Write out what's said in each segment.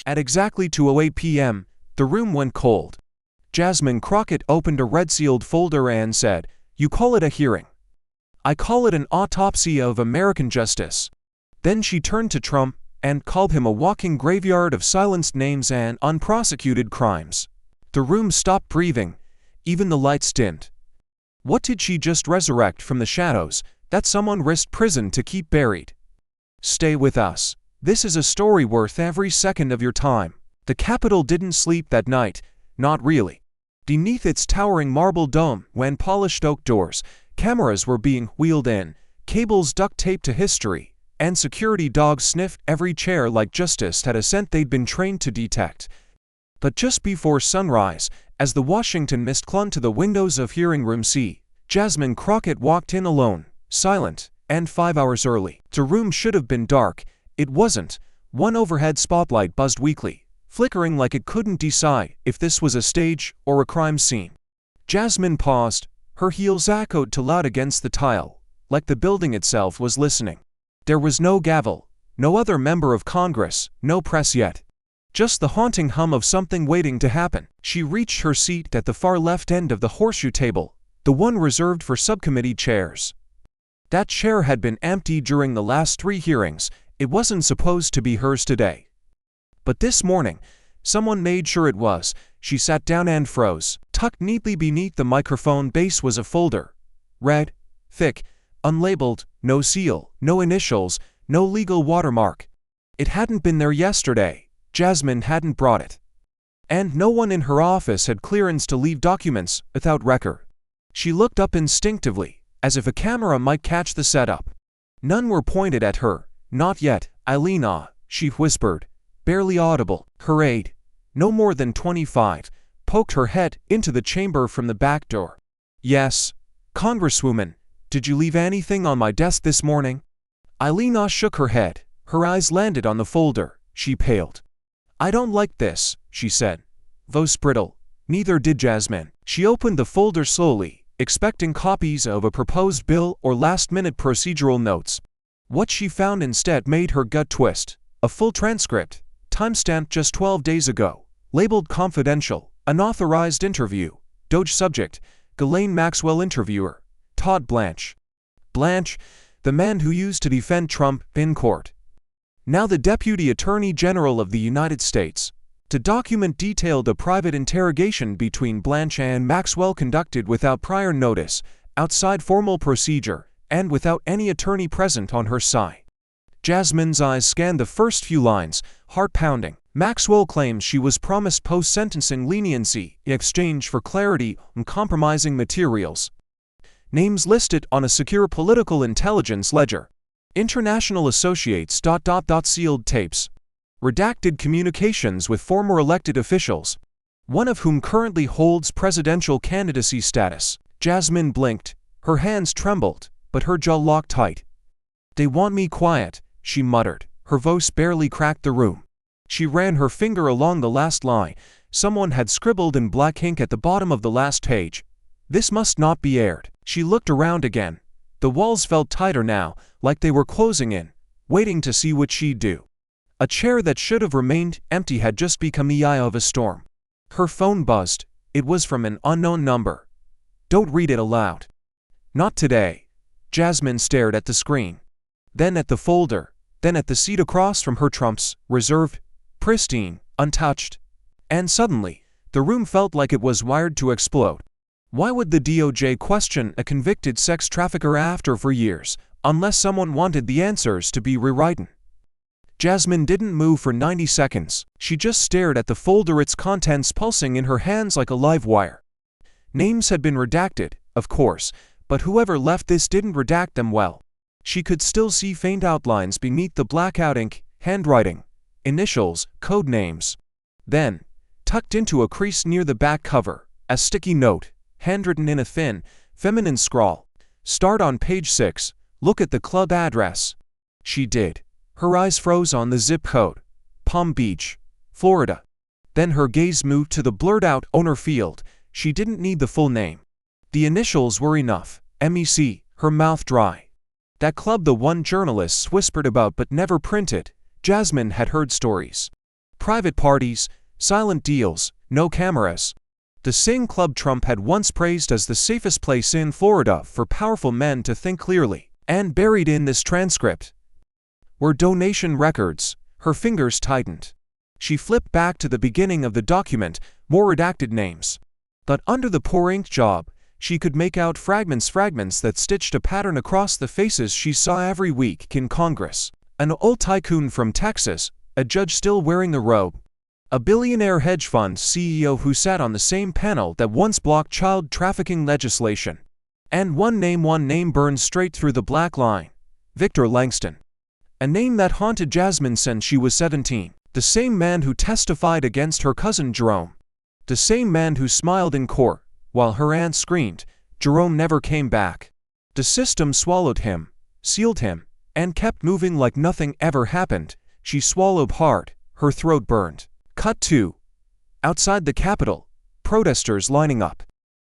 At exactly 2:08 p.m., the room went cold. Jasmine Crockett opened a red-sealed folder and said, "You call it a hearing. I call it an autopsy of American justice." Then she turned to Trump and called him a walking graveyard of silenced names and unprosecuted crimes. The room stopped breathing. Even the lights dimmed. What did she just resurrect from the shadows that someone risked prison to keep buried? Stay with us. This is a story worth every second of your time. The Capitol didn't sleep that night, not really. Beneath its towering marble dome and polished oak doors, cameras were being wheeled in, cables duct taped to history, and security dogs sniffed every chair like justice had a scent they'd been trained to detect. But just before sunrise, as the Washington mist clung to the windows of Hearing Room C, Jasmine Crockett walked in alone, silent, and 5 hours early. The room should have been dark. It wasn't. One overhead spotlight buzzed weakly, flickering like it couldn't decide if this was a stage or a crime scene. Jasmine paused. Her heels echoed too loud against the tile, like the building itself was listening. There was no gavel, no other member of Congress, no press yet. Just the haunting hum of something waiting to happen. She reached her seat at the far left end of the horseshoe table, the one reserved for subcommittee chairs. That chair had been empty during the last 3 hearings. It wasn't supposed to be hers today. But this morning, someone made sure it was. She sat down and froze. Tucked neatly beneath the microphone base was a folder. Red, thick, unlabeled, no seal, no initials, no legal watermark. It hadn't been there yesterday. Jasmine hadn't brought it. And no one in her office had clearance to leave documents without record. She looked up instinctively, as if a camera might catch the setup. None were pointed at her. "Not yet, Eileen," she whispered, barely audible. Her aide, no more than 25, poked her head into the chamber from the back door. "Yes, Congresswoman, did you leave anything on my desk this morning?" Eileen shook her head. Her eyes landed on the folder. She paled. "I don't like this," she said. Voice brittle. Neither did Jasmine. She opened the folder slowly, expecting copies of a proposed bill or last-minute procedural notes. What she found instead made her gut twist. A full transcript, timestamped just 12 days ago, labeled confidential, unauthorized interview, Doge subject, Ghislaine Maxwell interviewer, Todd Blanche. Blanche, the man who used to defend Trump in court. Now the Deputy Attorney General of the United States. The document detailed a private interrogation between Blanche and Maxwell conducted without prior notice, outside formal procedure, and without any attorney present on her side. Jasmine's eyes scanned the first few lines, heart-pounding. Maxwell claims she was promised post-sentencing leniency in exchange for clarity on compromising materials. Names listed on a secure political intelligence ledger. International associates. Sealed tapes. Redacted communications with former elected officials, one of whom currently holds presidential candidacy status. Jasmine blinked. Her hands trembled, but her jaw locked tight. "They want me quiet," she muttered. Her voice barely cracked the room. She ran her finger along the last line. Someone had scribbled in black ink at the bottom of the last page. "This must not be aired." She looked around again. The walls felt tighter now, like they were closing in, waiting to see what she'd do. A chair that should have remained empty had just become the eye of a storm. Her phone buzzed. It was from an unknown number. "Don't read it aloud." "Not today." Jasmine stared at the screen, then at the folder, then at the seat across from her. Trump's, reserved, pristine, untouched. And suddenly, the room felt like it was wired to explode. Why would the DOJ question a convicted sex trafficker after 4 years, unless someone wanted the answers to be rewritten? Jasmine didn't move for 90 seconds. She just stared at the folder, its contents pulsing in her hands like a live wire. Names had been redacted, of course, but whoever left this didn't redact them well. She could still see faint outlines beneath the blackout ink, handwriting, initials, code names. Then, tucked into a crease near the back cover, a sticky note, handwritten in a thin, feminine scrawl. "Start on page 6, look at the club address." She did. Her eyes froze on the zip code. Palm Beach, Florida. Then her gaze moved to the blurred-out owner field. She didn't need the full name. The initials were enough. MEC, her mouth dry. That club the one journalists whispered about but never printed. Jasmine had heard stories. Private parties, silent deals, no cameras. The same club Trump had once praised as the safest place in Florida for powerful men to think clearly. And buried in this transcript were donation records. Her fingers tightened. She flipped back to the beginning of the document, more redacted names. But under the poor ink job, she could make out fragments that stitched a pattern across the faces she saw every week in Congress. An old tycoon from Texas, a judge still wearing the robe, a billionaire hedge fund CEO who sat on the same panel that once blocked child trafficking legislation. And one name burned straight through the black line: Victor Langston. A name that haunted Jasmine since she was 17. The same man who testified against her cousin Jerome. The same man who smiled in court while her aunt screamed. Jerome never came back. The system swallowed him, sealed him, and kept moving like nothing ever happened. She swallowed hard, her throat burned. Cut 2. Outside the Capitol, protesters lining up.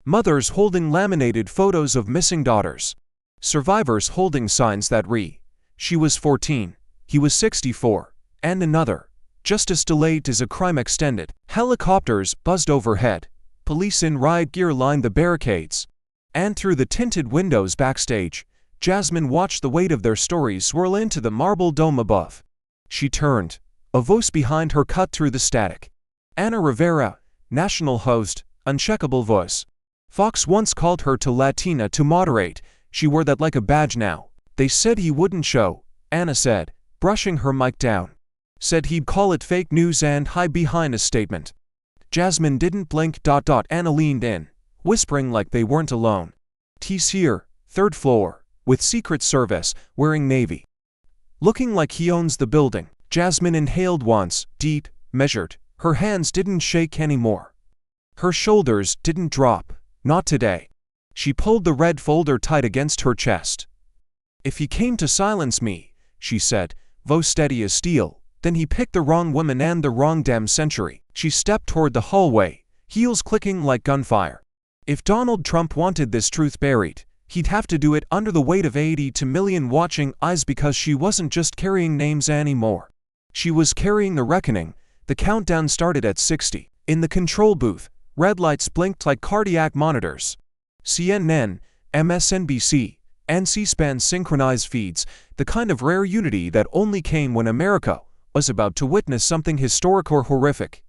Mothers holding laminated photos of missing daughters. Survivors holding signs that read, "She was 14, he was 64, and another. Justice delayed is a crime extended." Helicopters buzzed overhead. Police in riot gear lined the barricades. And through the tinted windows backstage, Jasmine watched the weight of their stories swirl into the marble dome above. She turned. A voice behind her cut through the static. Ana Rivera, national host, uncheckable voice. Fox once called her to Latina to moderate. She wore that like a badge now. They said he wouldn't show, Ana said, brushing her mic down. Said he'd call it fake news and hide behind a statement. Jasmine didn't blink. Ana leaned in, whispering like they weren't alone. "He's here, 3rd floor, with Secret Service, wearing navy. Looking like he owns the building." Jasmine inhaled once, deep, measured. Her hands didn't shake anymore. Her shoulders didn't drop, not today. She pulled the red folder tight against her chest. "If he came to silence me," she said, voice steady as steel, "then he picked the wrong woman and the wrong damn century." She stepped toward the hallway, heels clicking like gunfire. If Donald Trump wanted this truth buried, he'd have to do it under the weight of 82 million watching eyes, because she wasn't just carrying names anymore. She was carrying the reckoning. The countdown started at 60. In the control booth, red lights blinked like cardiac monitors. CNN, MSNBC, and C-SPAN synchronized feeds, the kind of rare unity that only came when America was about to witness something historic or horrific.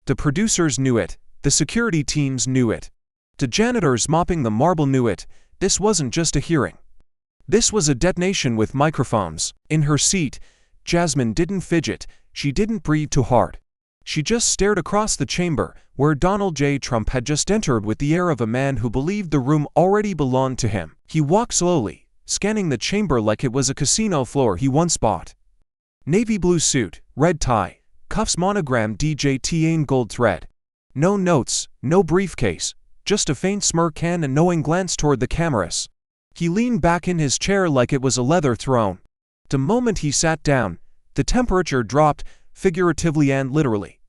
The producers knew it. The security teams knew it. The janitors mopping the marble knew it. This wasn't just a hearing. This was a detonation with microphones. In her seat, Jasmine didn't fidget. She didn't breathe too hard. She just stared across the chamber, where Donald J. Trump had just entered with the air of a man who believed the room already belonged to him. He walked slowly, scanning the chamber like it was a casino floor he once bought. Navy blue suit, red tie, cuffs monogrammed DJT in gold thread. No notes, no briefcase, just a faint smirk and a knowing glance toward the cameras. He leaned back in his chair like it was a leather throne. The moment he sat down, the temperature dropped, figuratively and literally.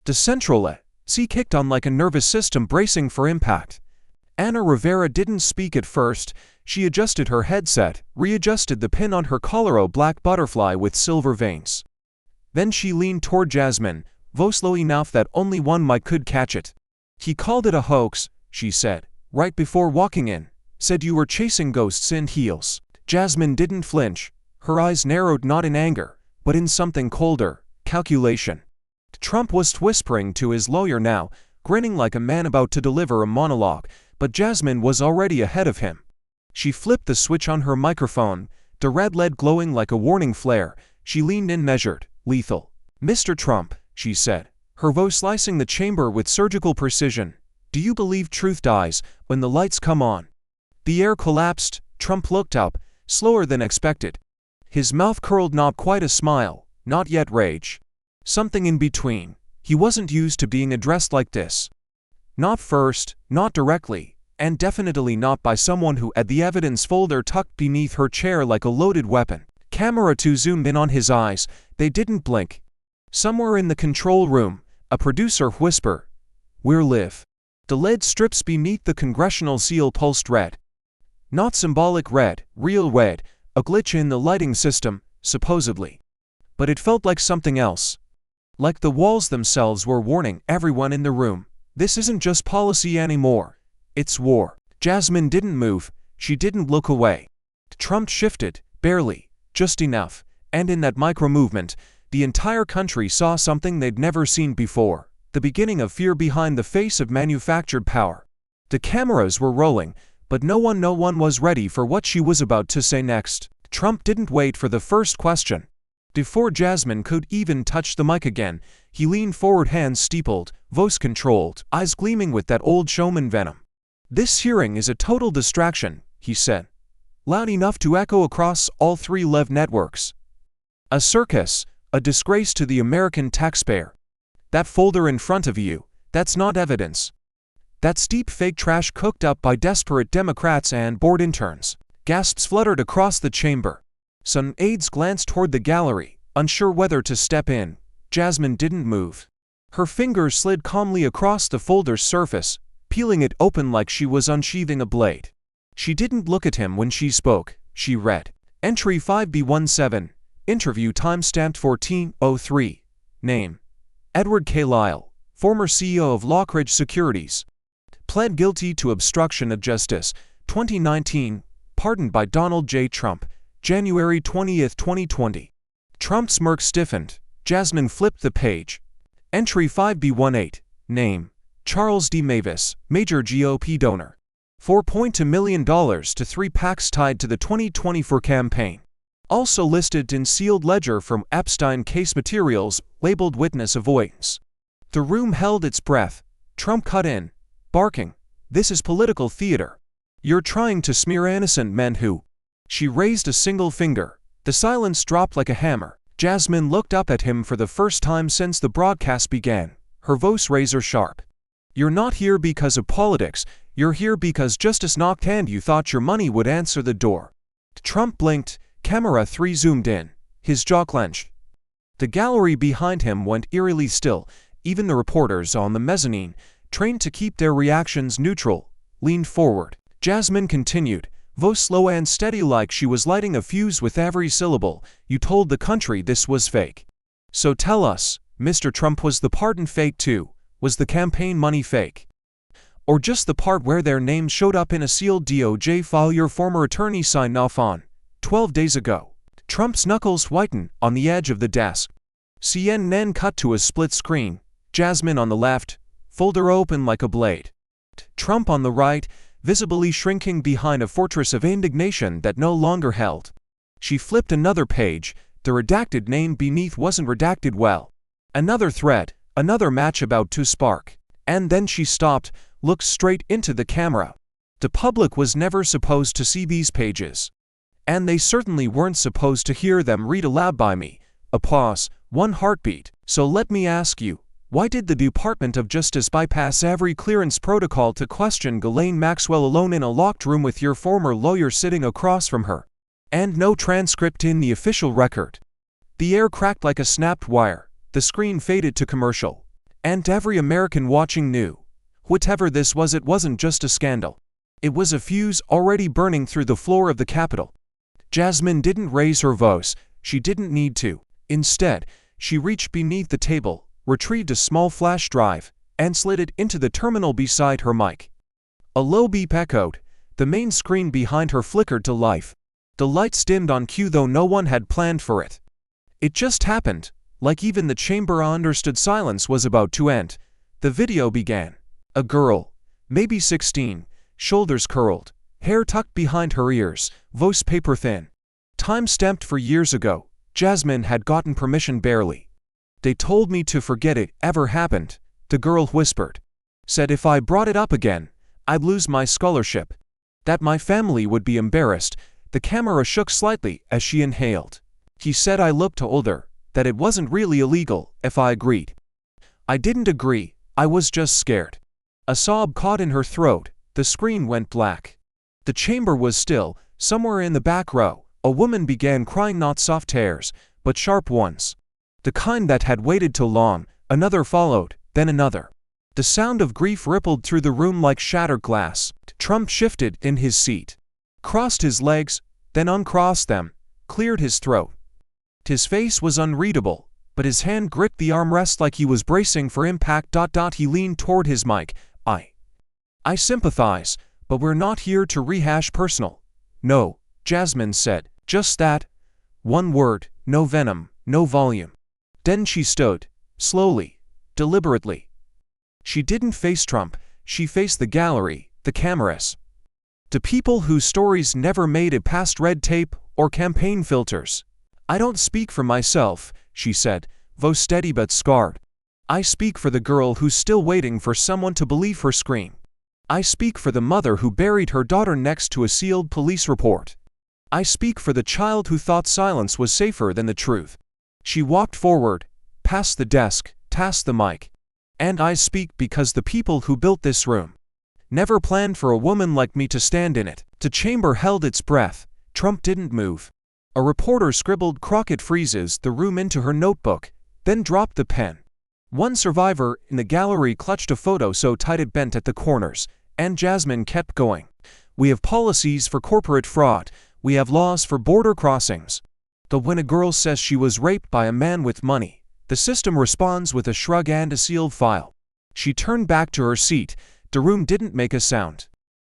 The central AC kicked on like a nervous system bracing for impact. Ana Rivera didn't speak at first. She adjusted her headset, readjusted the pin on her collar, a black butterfly with silver veins. Then she leaned toward Jasmine, voice low enough that only one mic could catch it. "He called it a hoax," she said, "right before walking in. Said you were chasing ghosts in heels." Jasmine didn't flinch. Her eyes narrowed, not in anger, but in something colder: calculation. Trump was whispering to his lawyer now, grinning like a man about to deliver a monologue, but Jasmine was already ahead of him. She flipped the switch on her microphone, the red lead glowing like a warning flare. She leaned in, measured, lethal. "Mr. Trump," she said, her voice slicing the chamber with surgical precision, "do you believe truth dies when the lights come on?" The air collapsed. Trump looked up, slower than expected. His mouth curled, not quite a smile, not yet rage. Something in between. He wasn't used to being addressed like this. Not first, not directly, and definitely not by someone who had the evidence folder tucked beneath her chair like a loaded weapon. Camera 2 zoomed in on his eyes. They didn't blink. Somewhere in the control room, a producer whispered, "We're live." The lead strips beneath the congressional seal pulsed red. Not symbolic red, real red, a glitch in the lighting system, supposedly. But it felt like something else. Like the walls themselves were warning everyone in the room, this isn't just policy anymore. It's war. Jasmine didn't move, she didn't look away. Trump shifted, barely, just enough, and in that micro-movement, the entire country saw something they'd never seen before, the beginning of fear behind the face of manufactured power. The cameras were rolling, but no one was ready for what she was about to say next. Trump didn't wait for the first question. Before Jasmine could even touch the mic again, he leaned forward, hands steepled, voice controlled, eyes gleaming with that old showman venom. "This hearing is a total distraction," he said, loud enough to echo across all 3 LEV networks. "A circus, a disgrace to the American taxpayer. That folder in front of you, that's not evidence. That's deep fake trash cooked up by desperate Democrats and board interns." Gasps fluttered across the chamber. Some aides glanced toward the gallery, unsure whether to step in. Jasmine didn't move. Her fingers slid calmly across the folder's surface, peeling it open like she was unsheathing a blade. She didn't look at him when she spoke. She read, "Entry 5B17, interview time stamped 1403, name, Edward K. Lyle, former CEO of Lockridge Securities. Pled guilty to obstruction of justice, 2019, pardoned by Donald J. Trump, January 20, 2020. Trump's smirk stiffened. Jasmine flipped the page. Entry 5B18, name, Charles D. Mavis, major GOP donor. $4.2 million to 3 PACs tied to the 2024 campaign. Also listed in sealed ledger from Epstein case materials, labeled witness avoidance." The room held its breath. Trump cut in, barking, "This is political theater. You're trying to smear innocent men who—" She raised a single finger. The silence dropped like a hammer. Jasmine looked up at him for the first time since the broadcast began, her voice razor sharp. "You're not here because of politics, you're here because justice knocked and you thought your money would answer the door." Trump blinked, camera 3 zoomed in, his jaw clenched. The gallery behind him went eerily still, even the reporters on the mezzanine, trained to keep their reactions neutral, leaned forward. Jasmine continued, voice slow and steady like she was lighting a fuse with every syllable, "You told the country this was fake. So tell us, Mr. Trump, was the pardon fake too? Was the campaign money fake? Or just the part where their names showed up in a sealed DOJ file your former attorney signed off on 12 days ago?" Trump's knuckles whitened on the edge of the desk. CNN cut to a split screen, Jasmine on the left, folder open like a blade. Trump on the right, visibly shrinking behind a fortress of indignation that no longer held. She flipped another page, the redacted name beneath wasn't redacted well. Another thread, another match about to spark. And then she stopped, looked straight into the camera. The public was never supposed to see these pages. And they certainly weren't supposed to hear them read aloud by me. A pause, one heartbeat. "So let me ask you, why did the Department of Justice bypass every clearance protocol to question Ghislaine Maxwell alone in a locked room with your former lawyer sitting across from her? And no transcript in the official record?" The air cracked like a snapped wire. The screen faded to commercial. And every American watching knew. Whatever this was, it wasn't just a scandal. It was a fuse already burning through the floor of the Capitol. Jasmine didn't raise her voice. She didn't need to. Instead, she reached beneath the table, retrieved a small flash drive, and slid it into the terminal beside her mic. A low beep echoed. The main screen behind her flickered to life. The lights dimmed on cue, though no one had planned for it. It just happened, like even the chamber understood silence was about to end. The video began. A girl, maybe 16, shoulders curled, hair tucked behind her ears, voice paper thin. Time stamped for years ago. Jasmine had gotten permission barely. "They told me to forget it ever happened," the girl whispered. "Said if I brought it up again, I'd lose my scholarship. That my family would be embarrassed." The camera shook slightly as she inhaled. "He said I looked older, that it wasn't really illegal if I agreed." "I didn't agree, I was just scared." A sob caught in her throat. The screen went black. The chamber was still. Somewhere in the back row, a woman began crying, not soft tears, but sharp ones. The kind that had waited too long. Another followed, then another. The sound of grief rippled through the room like shattered glass. Trump shifted in his seat, crossed his legs, then uncrossed them, cleared his throat. His face was unreadable, but his hand gripped the armrest like he was bracing for impact. He leaned toward his mic. I sympathize, but we're not here to rehash personal. No, Jasmine said. Just that. One word, no venom, no volume. Then she stood, slowly, deliberately. She didn't face Trump, she faced the gallery, the cameras. The people whose stories never made it past red tape or campaign filters. I don't speak for myself, she said, voice steady but scarred. I speak for the girl who's still waiting for someone to believe her scream. I speak for the mother who buried her daughter next to a sealed police report. I speak for the child who thought silence was safer than the truth. She walked forward, past the desk, past the mic. And I speak because the people who built this room never planned for a woman like me to stand in it. The chamber held its breath. Trump didn't move. A reporter scribbled "Crockett freezes the room" into her notebook, then dropped the pen. One survivor in the gallery clutched a photo so tight it bent at the corners, and Jasmine kept going. We have policies for corporate fraud. We have laws for border crossings. But when a girl says she was raped by a man with money, the system responds with a shrug and a sealed file. She turned back to her seat. The room didn't make a sound.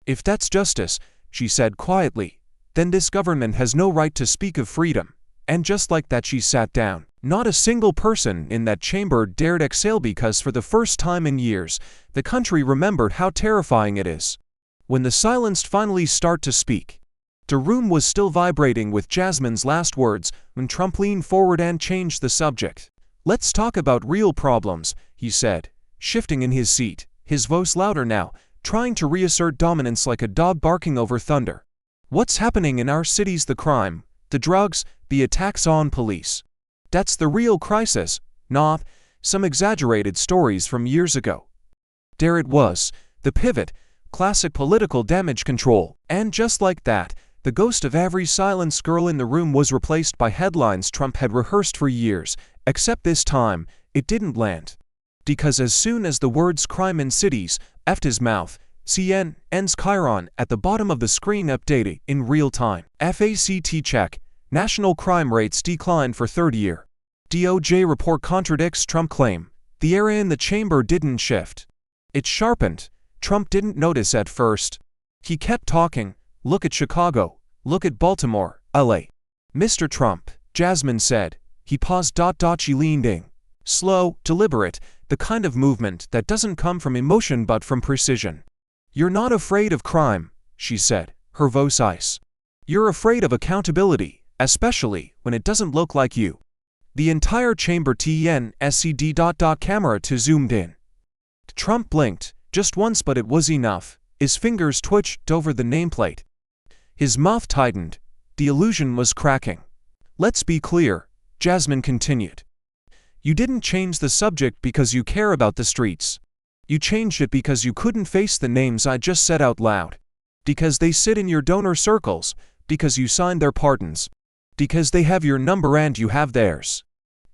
If that's justice, she said quietly, then this government has no right to speak of freedom. And just like that she sat down. Not a single person in that chamber dared exhale because for the first time in years, the country remembered how terrifying it is. When the silenced finally start to speak. The room was still vibrating with Jasmine's last words when Trump leaned forward and changed the subject. Let's talk about real problems, he said, shifting in his seat, his voice louder now, trying to reassert dominance like a dog barking over thunder. What's happening in our cities? The crime, the drugs, the attacks on police. That's the real crisis, not some exaggerated stories from years ago. There it was, the pivot, classic political damage control, and just like that, the ghost of every silenced girl in the room was replaced by headlines Trump had rehearsed for years, except this time, it didn't land. Because as soon as the words "crime in cities" left his mouth, CNN's chyron at the bottom of the screen updated in real time. FACT check, national crime rates decline for third year. DOJ report contradicts Trump claim. The area in the chamber didn't shift. It sharpened. Trump didn't notice at first. He kept talking. Look at Chicago. Look at Baltimore, LA. Mr. Trump, Jasmine said. He paused. She leaned in. Slow, deliberate, the kind of movement that doesn't come from emotion but from precision. You're not afraid of crime, she said, her voice ice. You're afraid of accountability, especially when it doesn't look like you. The entire chamber TNSCD. Camera to zoomed in. Trump blinked, just once, but it was enough. His fingers twitched over the nameplate. His mouth tightened. The illusion was cracking. Let's be clear, Jasmine continued. You didn't change the subject because you care about the streets. You changed it because you couldn't face the names I just said out loud. Because they sit in your donor circles, because you signed their pardons. Because they have your number and you have theirs.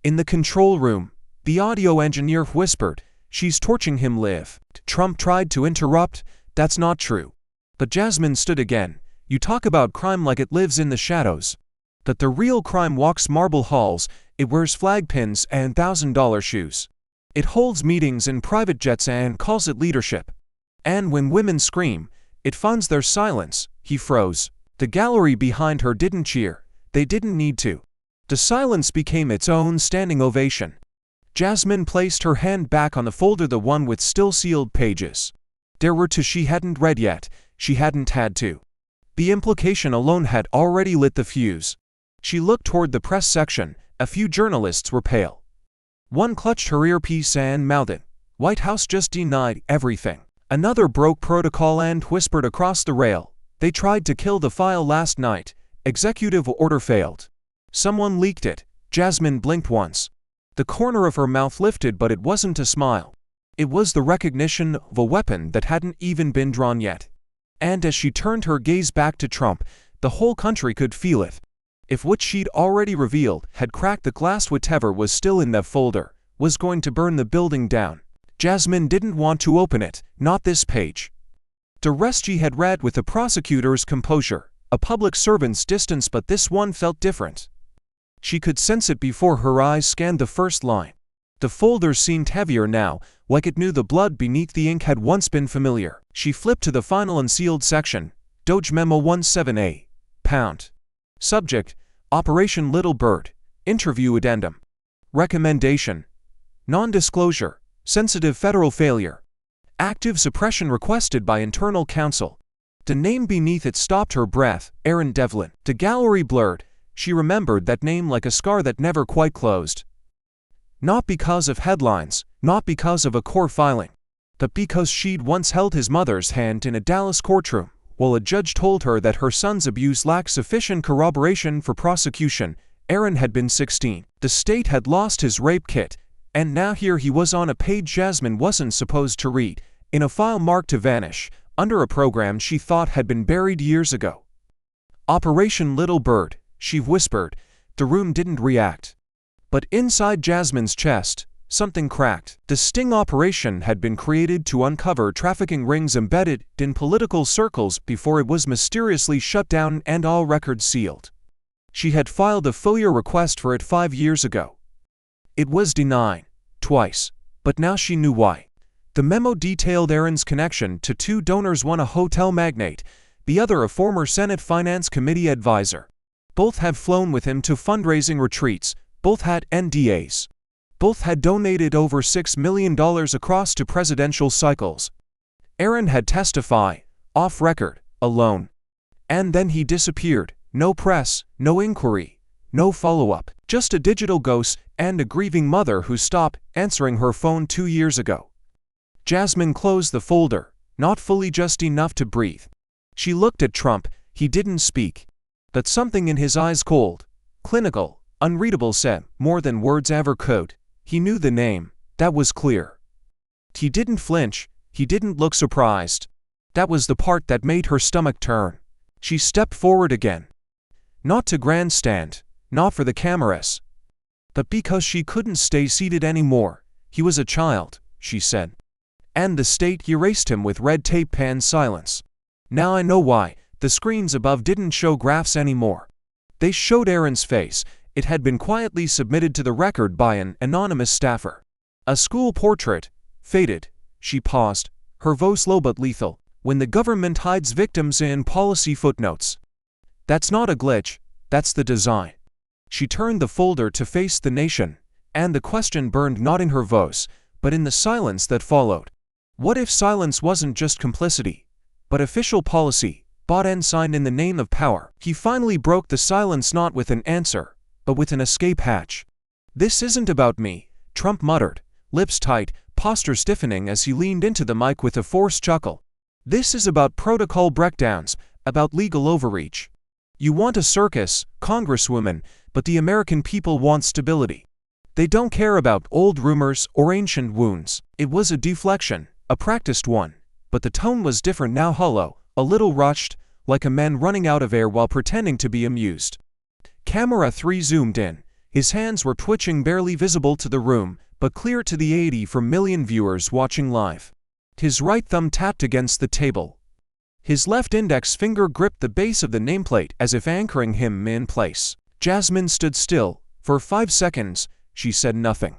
In the control room, the audio engineer whispered, "She's torching him live." Trump tried to interrupt, "That's not true." But Jasmine stood again. You talk about crime like it lives in the shadows. That the real crime walks marble halls, it wears flag pins and $1,000 shoes. It holds meetings in private jets and calls it leadership. And when women scream, it funds their silence. He froze. The gallery behind her didn't cheer. They didn't need to. The silence became its own standing ovation. Jasmine placed her hand back on the folder, the one with still sealed pages. There were two she hadn't read yet. She hadn't had to. The implication alone had already lit the fuse. She looked toward the press section. A few journalists were pale. One clutched her earpiece and mouthed, "White House just denied everything." Another broke protocol and whispered across the rail, "They tried to kill the file last night. Executive order failed." Someone leaked it. Jasmine blinked once. The corner of her mouth lifted, but it wasn't a smile. It was the recognition of a weapon that hadn't even been drawn yet. And as she turned her gaze back to Trump, the whole country could feel it. If what she'd already revealed had cracked the glass, whatever was still in that folder was going to burn the building down. Jasmine didn't want to open it, not this page. The rest she had read with a prosecutor's composure, a public servant's distance, but this one felt different. She could sense it before her eyes scanned the first line. The folder seemed heavier now, like it knew the blood beneath the ink had once been familiar. She flipped to the final unsealed section. Doge Memo 17A. Pound. Subject: Operation Little Bird. Interview Addendum. Recommendation: Non-disclosure. Sensitive federal failure. Active suppression requested by internal counsel. The name beneath it stopped her breath. Aaron Devlin. The gallery blurred. She remembered that name like a scar that never quite closed. Not because of headlines, not because of a court filing, but because she'd once held his mother's hand in a Dallas courtroom, while a judge told her that her son's abuse lacked sufficient corroboration for prosecution. Aaron had been 16. The state had lost his rape kit, and now here he was on a page Jasmine wasn't supposed to read, in a file marked to vanish, under a program she thought had been buried years ago. Operation Little Bird, she whispered. The room didn't react. But inside Jasmine's chest, something cracked. The sting operation had been created to uncover trafficking rings embedded in political circles before it was mysteriously shut down and all records sealed. She had filed a FOIA request for it 5 years ago. It was denied, twice, but now she knew why. The memo detailed Aaron's connection to 2 donors, one a hotel magnate, the other a former Senate Finance Committee advisor. Both had flown with him to fundraising retreats, both had NDAs. Both had donated over $6 million across 2 presidential cycles. Aaron had testified, off record, alone. And then he disappeared. No press, no inquiry, no follow-up. Just a digital ghost and a grieving mother who stopped answering her phone 2 years ago. Jasmine closed the folder, not fully, just enough to breathe. She looked at Trump. He didn't speak. But something in his eyes, cold, clinical, unreadable, said more than words ever could. He knew the name, that was clear. He didn't flinch, he didn't look surprised. That was the part that made her stomach turn. She stepped forward again. Not to grandstand, not for the cameras, but because she couldn't stay seated anymore. He was a child, she said. And the state erased him with red tape and silence. Now I know why. The screens above didn't show graphs anymore. They showed Aaron's face. It had been quietly submitted to the record by an anonymous staffer. A school portrait. Faded. She paused, her voice low but lethal. When the government hides victims in policy footnotes. That's not a glitch, that's the design. She turned the folder to face the nation, and the question burned not in her voice, but in the silence that followed. What if silence wasn't just complicity, but official policy? Bought and signed in the name of power. He finally broke the silence, not with an answer, but with an escape hatch. This isn't about me, Trump muttered, lips tight, posture stiffening as he leaned into the mic with a forced chuckle. This is about protocol breakdowns, about legal overreach. You want a circus, Congresswoman, but the American people want stability. They don't care about old rumors or ancient wounds. It was a deflection, a practiced one, but the tone was different now, hollow, a little rushed, like a man running out of air while pretending to be amused. Camera 3 zoomed in. His hands were twitching, barely visible to the room, but clear to the 84 million viewers watching live. His right thumb tapped against the table. His left index finger gripped the base of the nameplate as if anchoring him in place. Jasmine stood still. For 5 seconds, she said nothing.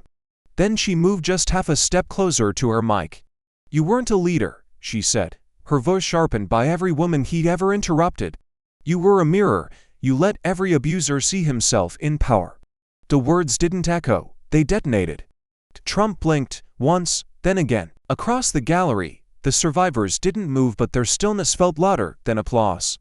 Then she moved just half a step closer to her mic. You weren't a leader, she said, her voice sharpened by every woman he'd ever interrupted. You were a mirror. You let every abuser see himself in power. The words didn't echo, they detonated. Trump blinked, once, then again. Across the gallery, the survivors didn't move, but their stillness felt louder than applause.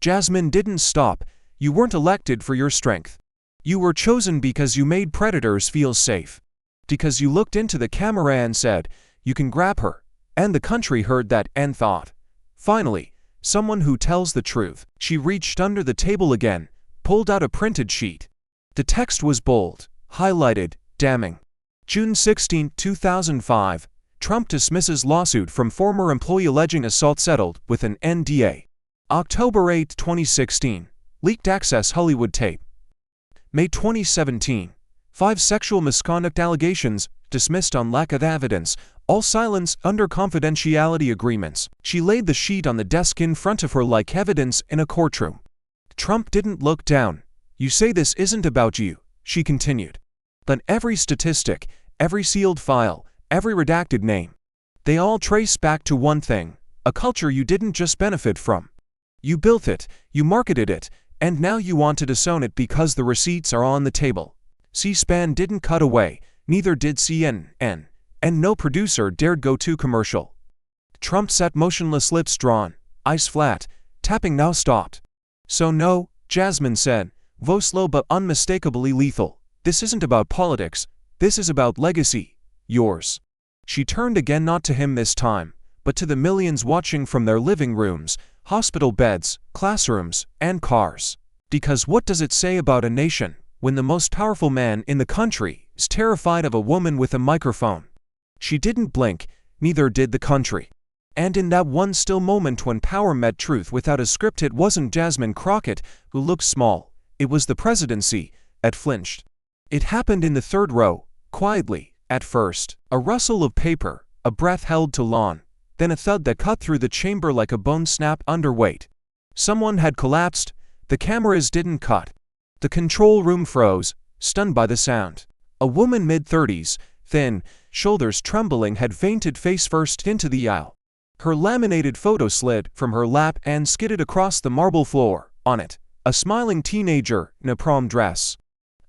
Jasmine didn't stop. You weren't elected for your strength. You were chosen because you made predators feel safe. Because you looked into the camera and said, you can grab her. And the country heard that and thought, finally, someone who tells the truth. She reached under the table again, pulled out a printed sheet. The text was bold, highlighted, damning. June 16, 2005, Trump dismisses lawsuit from former employee alleging assault, settled with an NDA. October 8, 2016, leaked access Hollywood tape. May 2017, 5 sexual misconduct allegations, dismissed on lack of evidence, all silence under confidentiality agreements. She laid the sheet on the desk in front of her like evidence in a courtroom. Trump didn't look down. You say this isn't about you, she continued. But every statistic, every sealed file, every redacted name, they all trace back to one thing, a culture you didn't just benefit from. You built it, you marketed it, and now you want to disown it because the receipts are on the table. C-SPAN didn't cut away, neither did CNN, and no producer dared go too commercial. Trump sat motionless, lips drawn, eyes flat, tapping now stopped. So no, Jasmine said, voice low but unmistakably lethal. This isn't about politics, this is about legacy, yours. She turned again, not to him this time, but to the millions watching from their living rooms, hospital beds, classrooms, and cars. Because what does it say about a nation when the most powerful man in the country is terrified of a woman with a microphone? She didn't blink, neither did the country. And in that one still moment when power met truth without a script, it wasn't Jasmine Crockett who looked small, it was the presidency that flinched. It happened in the third row, quietly, at first. A rustle of paper, a breath held to lawn, then a thud that cut through the chamber like a bone snapped under weight. Someone had collapsed, the cameras didn't cut. The control room froze, stunned by the sound. A woman mid-30s, thin, shoulders trembling, had fainted face first into the aisle. Her laminated photo slid from her lap and skidded across the marble floor. On it, a smiling teenager in a prom dress.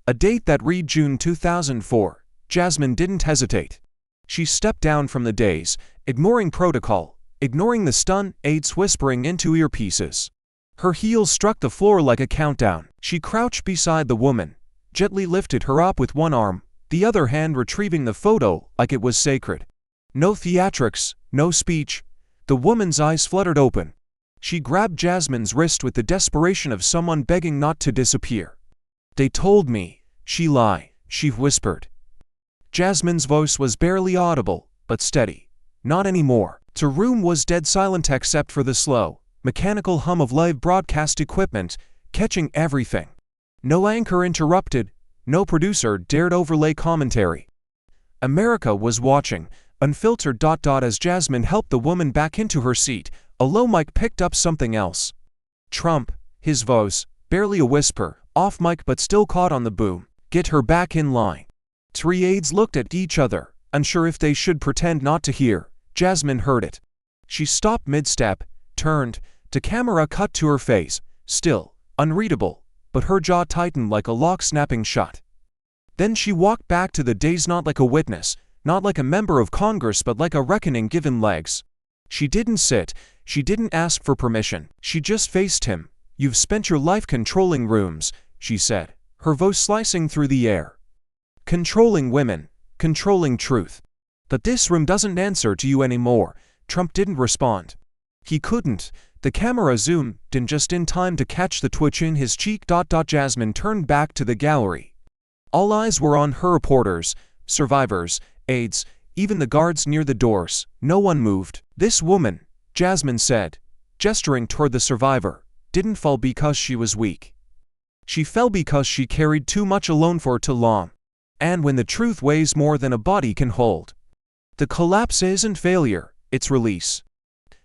A date that read June 2004. Jasmine didn't hesitate. She stepped down from the dais, ignoring protocol, ignoring the stun aides whispering into earpieces. Her heels struck the floor like a countdown. She crouched beside the woman, gently lifted her up with one arm, the other hand retrieving the photo like it was sacred. No theatrics, no speech. The woman's eyes fluttered open. She grabbed Jasmine's wrist with the desperation of someone begging not to disappear. They told me, she whispered. Jasmine's voice was barely audible, but steady. Not anymore. The room was dead silent except for the slow, mechanical hum of live broadcast equipment, catching everything. No anchor interrupted, no producer dared overlay commentary. America was watching, unfiltered. As Jasmine helped the woman back into her seat, a low mic picked up something else. Trump, his voice, barely a whisper, off mic but still caught on the boom. Get her back in line. Three aides looked at each other, unsure if they should pretend not to hear. Jasmine heard it. She stopped mid-step, turned, the camera cut to her face, still, unreadable, but her jaw tightened like a lock snapping shut. Then she walked back to the dais, not like a witness, not like a member of Congress, but like a reckoning given legs. She didn't sit, she didn't ask for permission, she just faced him. You've spent your life controlling rooms, she said, her voice slicing through the air. Controlling women, controlling truth. But this room doesn't answer to you anymore. Trump didn't respond. He couldn't. The camera zoomed in just in time to catch the twitch in his cheek. Jasmine turned back to the gallery. All eyes were on her, reporters, survivors, aides, even the guards near the doors. No one moved. This woman, Jasmine said, gesturing toward the survivor, didn't fall because she was weak. She fell because she carried too much alone for too long. And when the truth weighs more than a body can hold, the collapse isn't failure, it's release.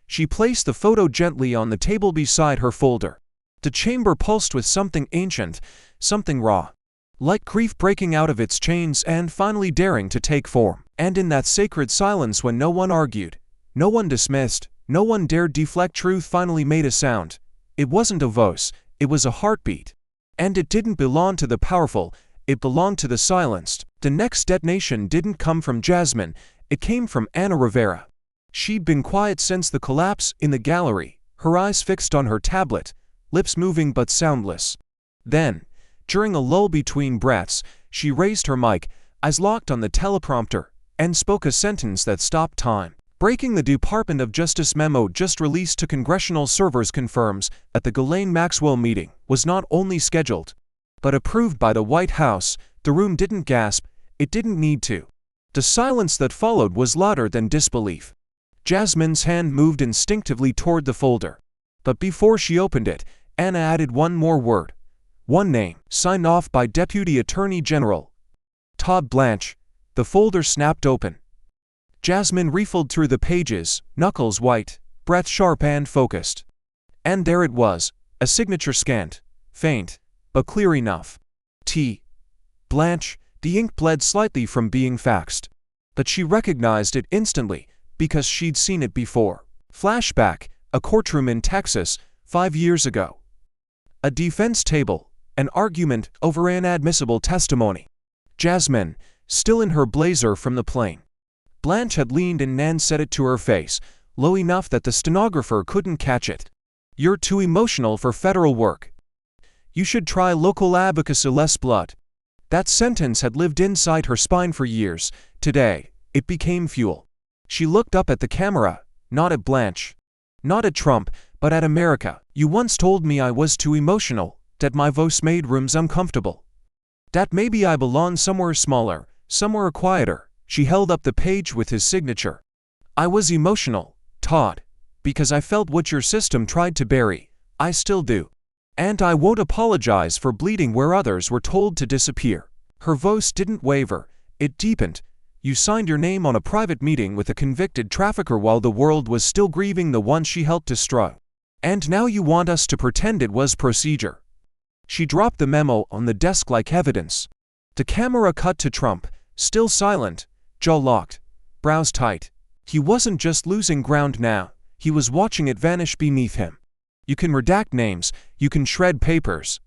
She placed the photo gently on the table beside her folder. The chamber pulsed with something ancient, something raw, like grief breaking out of its chains and finally daring to take form. And in that sacred silence, when no one argued, no one dismissed, no one dared deflect, truth finally made a sound. It wasn't a voice, it was a heartbeat. And it didn't belong to the powerful, it belonged to the silenced. The next detonation didn't come from Jasmine, it came from Anna Rivera. She'd been quiet since the collapse in the gallery, her eyes fixed on her tablet, lips moving but soundless. Then, during a lull between breaths, she raised her mic, eyes locked on the teleprompter, and spoke a sentence that stopped time. Breaking the Department of Justice memo just released to congressional servers confirms that the Ghislaine Maxwell meeting was not only scheduled, but approved by the White House. The room didn't gasp, it didn't need to. The silence that followed was louder than disbelief. Jasmine's hand moved instinctively toward the folder. But before she opened it, Anna added one more word. One name, signed off by Deputy Attorney General Todd Blanche. The folder snapped open. Jasmine riffled through the pages, knuckles white, breath sharp and focused. And there it was, a signature scanned, faint, but clear enough. T. Blanche, the ink bled slightly from being faxed. But she recognized it instantly, because she'd seen it before. Flashback, a courtroom in Texas, 5 years ago. A defense table, an argument over inadmissible testimony. Jasmine, still in her blazer from the plane. Blanche had leaned in and said it to her face, low enough that the stenographer couldn't catch it. "You're too emotional for federal work. You should try local advocacy, less blood." That sentence had lived inside her spine for years. Today, it became fuel. She looked up at the camera, not at Blanche. Not at Trump, but at America. "You once told me I was too emotional, that my voice made rooms uncomfortable. That maybe I belong somewhere smaller, somewhere quieter." She held up the page with his signature. "I was emotional, Todd, because I felt what your system tried to bury. I still do. And I won't apologize for bleeding where others were told to disappear." Her voice didn't waver, it deepened. "You signed your name on a private meeting with a convicted trafficker while the world was still grieving the one she helped destroy. And now you want us to pretend it was procedure." She dropped the memo on the desk like evidence. The camera cut to Trump, still silent, jaw locked, brows tight. He wasn't just losing ground now, he was watching it vanish beneath him. You can redact names, you can shred papers.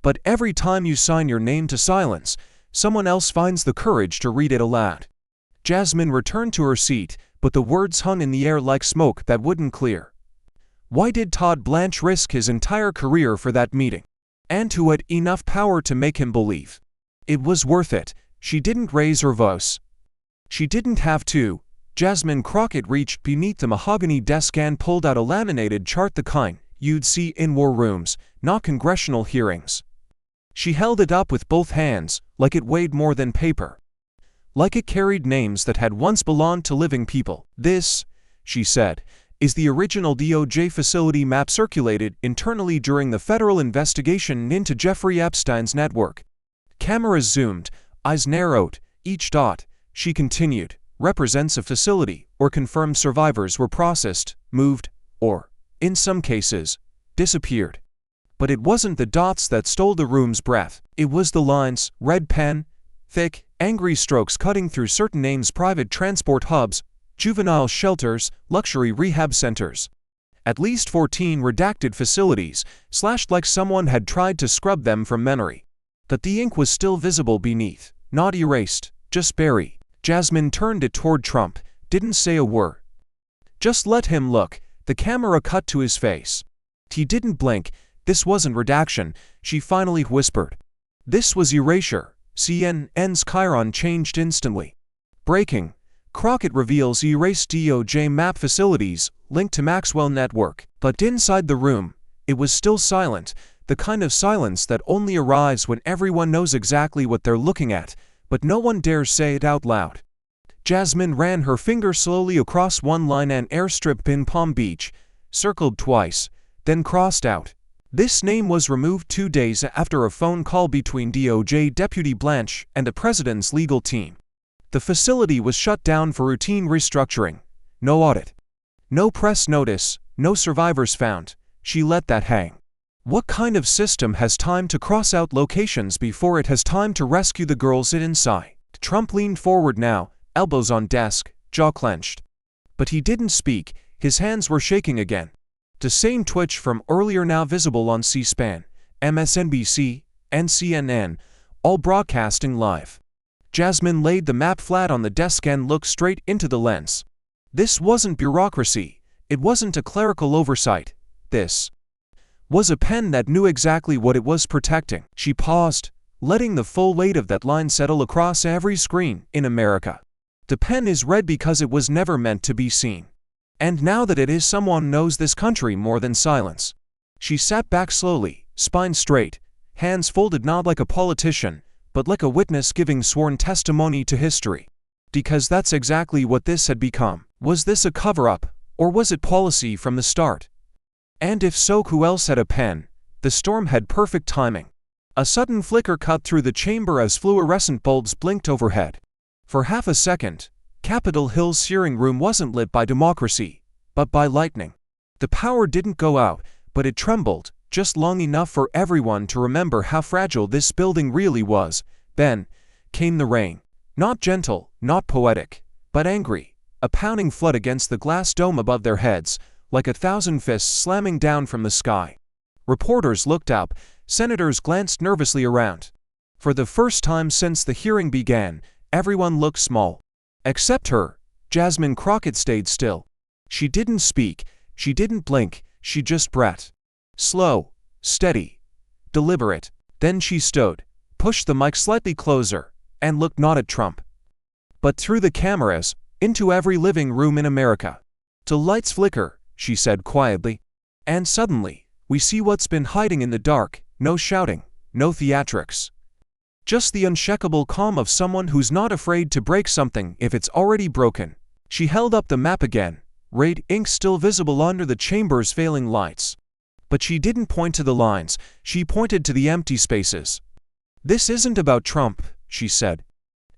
But every time you sign your name to silence, someone else finds the courage to read it aloud. Jasmine returned to her seat, but the words hung in the air like smoke that wouldn't clear. Why did Todd Blanche risk his entire career for that meeting? And who had enough power to make him believe it was worth it? She didn't raise her voice. She didn't have to. Jasmine Crockett reached beneath the mahogany desk and pulled out a laminated chart, the kind you'd see in war rooms, not congressional hearings. She held it up with both hands, like it weighed more than paper. Like it carried names that had once belonged to living people. "This," she said, "is the original DOJ facility map circulated internally during the federal investigation into Jeffrey Epstein's network." Cameras zoomed, eyes narrowed. Each dot, she continued, represents a facility or confirmed survivors were processed, moved, or, in some cases, disappeared. But it wasn't the dots that stole the room's breath. It was the lines, red pen, thick, angry strokes cutting through certain names: private transport hubs, juvenile shelters, luxury rehab centers. At least 14 redacted facilities, slashed like someone had tried to scrub them from memory. But the ink was still visible beneath, not erased, just buried. Jasmine turned it toward Trump, didn't say a word. Just let him look. The camera cut to his face. He didn't blink. This wasn't redaction, she finally whispered. This was erasure. CNN's chyron changed instantly. Breaking. Crockett reveals erased DOJ map facilities linked to Maxwell network. But inside the room, it was still silent, the kind of silence that only arrives when everyone knows exactly what they're looking at, but no one dares say it out loud. Jasmine ran her finger slowly across one line: an airstrip in Palm Beach, circled twice, then crossed out. This name was removed 2 days after a phone call between DOJ Deputy Blanche and the president's legal team. The facility was shut down for routine restructuring. No audit. No press notice, no survivors found. She let that hang. What kind of system has time to cross out locations before it has time to rescue the girls inside? Trump leaned forward now, elbows on desk, jaw clenched. But he didn't speak, his hands were shaking again. The same twitch from earlier now visible on C-SPAN, MSNBC, and CNN, all broadcasting live. Jasmine laid the map flat on the desk and looked straight into the lens. This wasn't bureaucracy. It wasn't a clerical oversight. This was a pen that knew exactly what it was protecting. She paused, letting the full weight of that line settle across every screen in America. The pen is red because it was never meant to be seen. And now that it is, someone knows this country more than silence. She sat back slowly, spine straight, hands folded, not like a politician, but like a witness giving sworn testimony to history. Because that's exactly what this had become. Was this a cover-up, or was it policy from the start? And if so, who else had a pen? The storm had perfect timing. A sudden flicker cut through the chamber as fluorescent bulbs blinked overhead. For half a second, Capitol Hill's searing room wasn't lit by democracy, but by lightning. The power didn't go out, but it trembled, just long enough for everyone to remember how fragile this building really was. Then came the rain. Not gentle, not poetic, but angry, a pounding flood against the glass dome above their heads, like 1,000 fists slamming down from the sky. Reporters looked up, senators glanced nervously around. For the first time since the hearing began, everyone looked small. Except her. Jasmine Crockett stayed still. She didn't speak, she didn't blink, she just breathed. Slow, steady, deliberate. Then she stood, pushed the mic slightly closer, and looked not at Trump, but through the cameras, into every living room in America. "Till lights flicker," she said quietly. "And suddenly, we see what's been hiding in the dark. No shouting, no theatrics. Just the unshakable calm of someone who's not afraid to break something if it's already broken." She held up the map again, red ink still visible under the chamber's failing lights. But she didn't point to the lines, she pointed to the empty spaces. "This isn't about Trump," she said.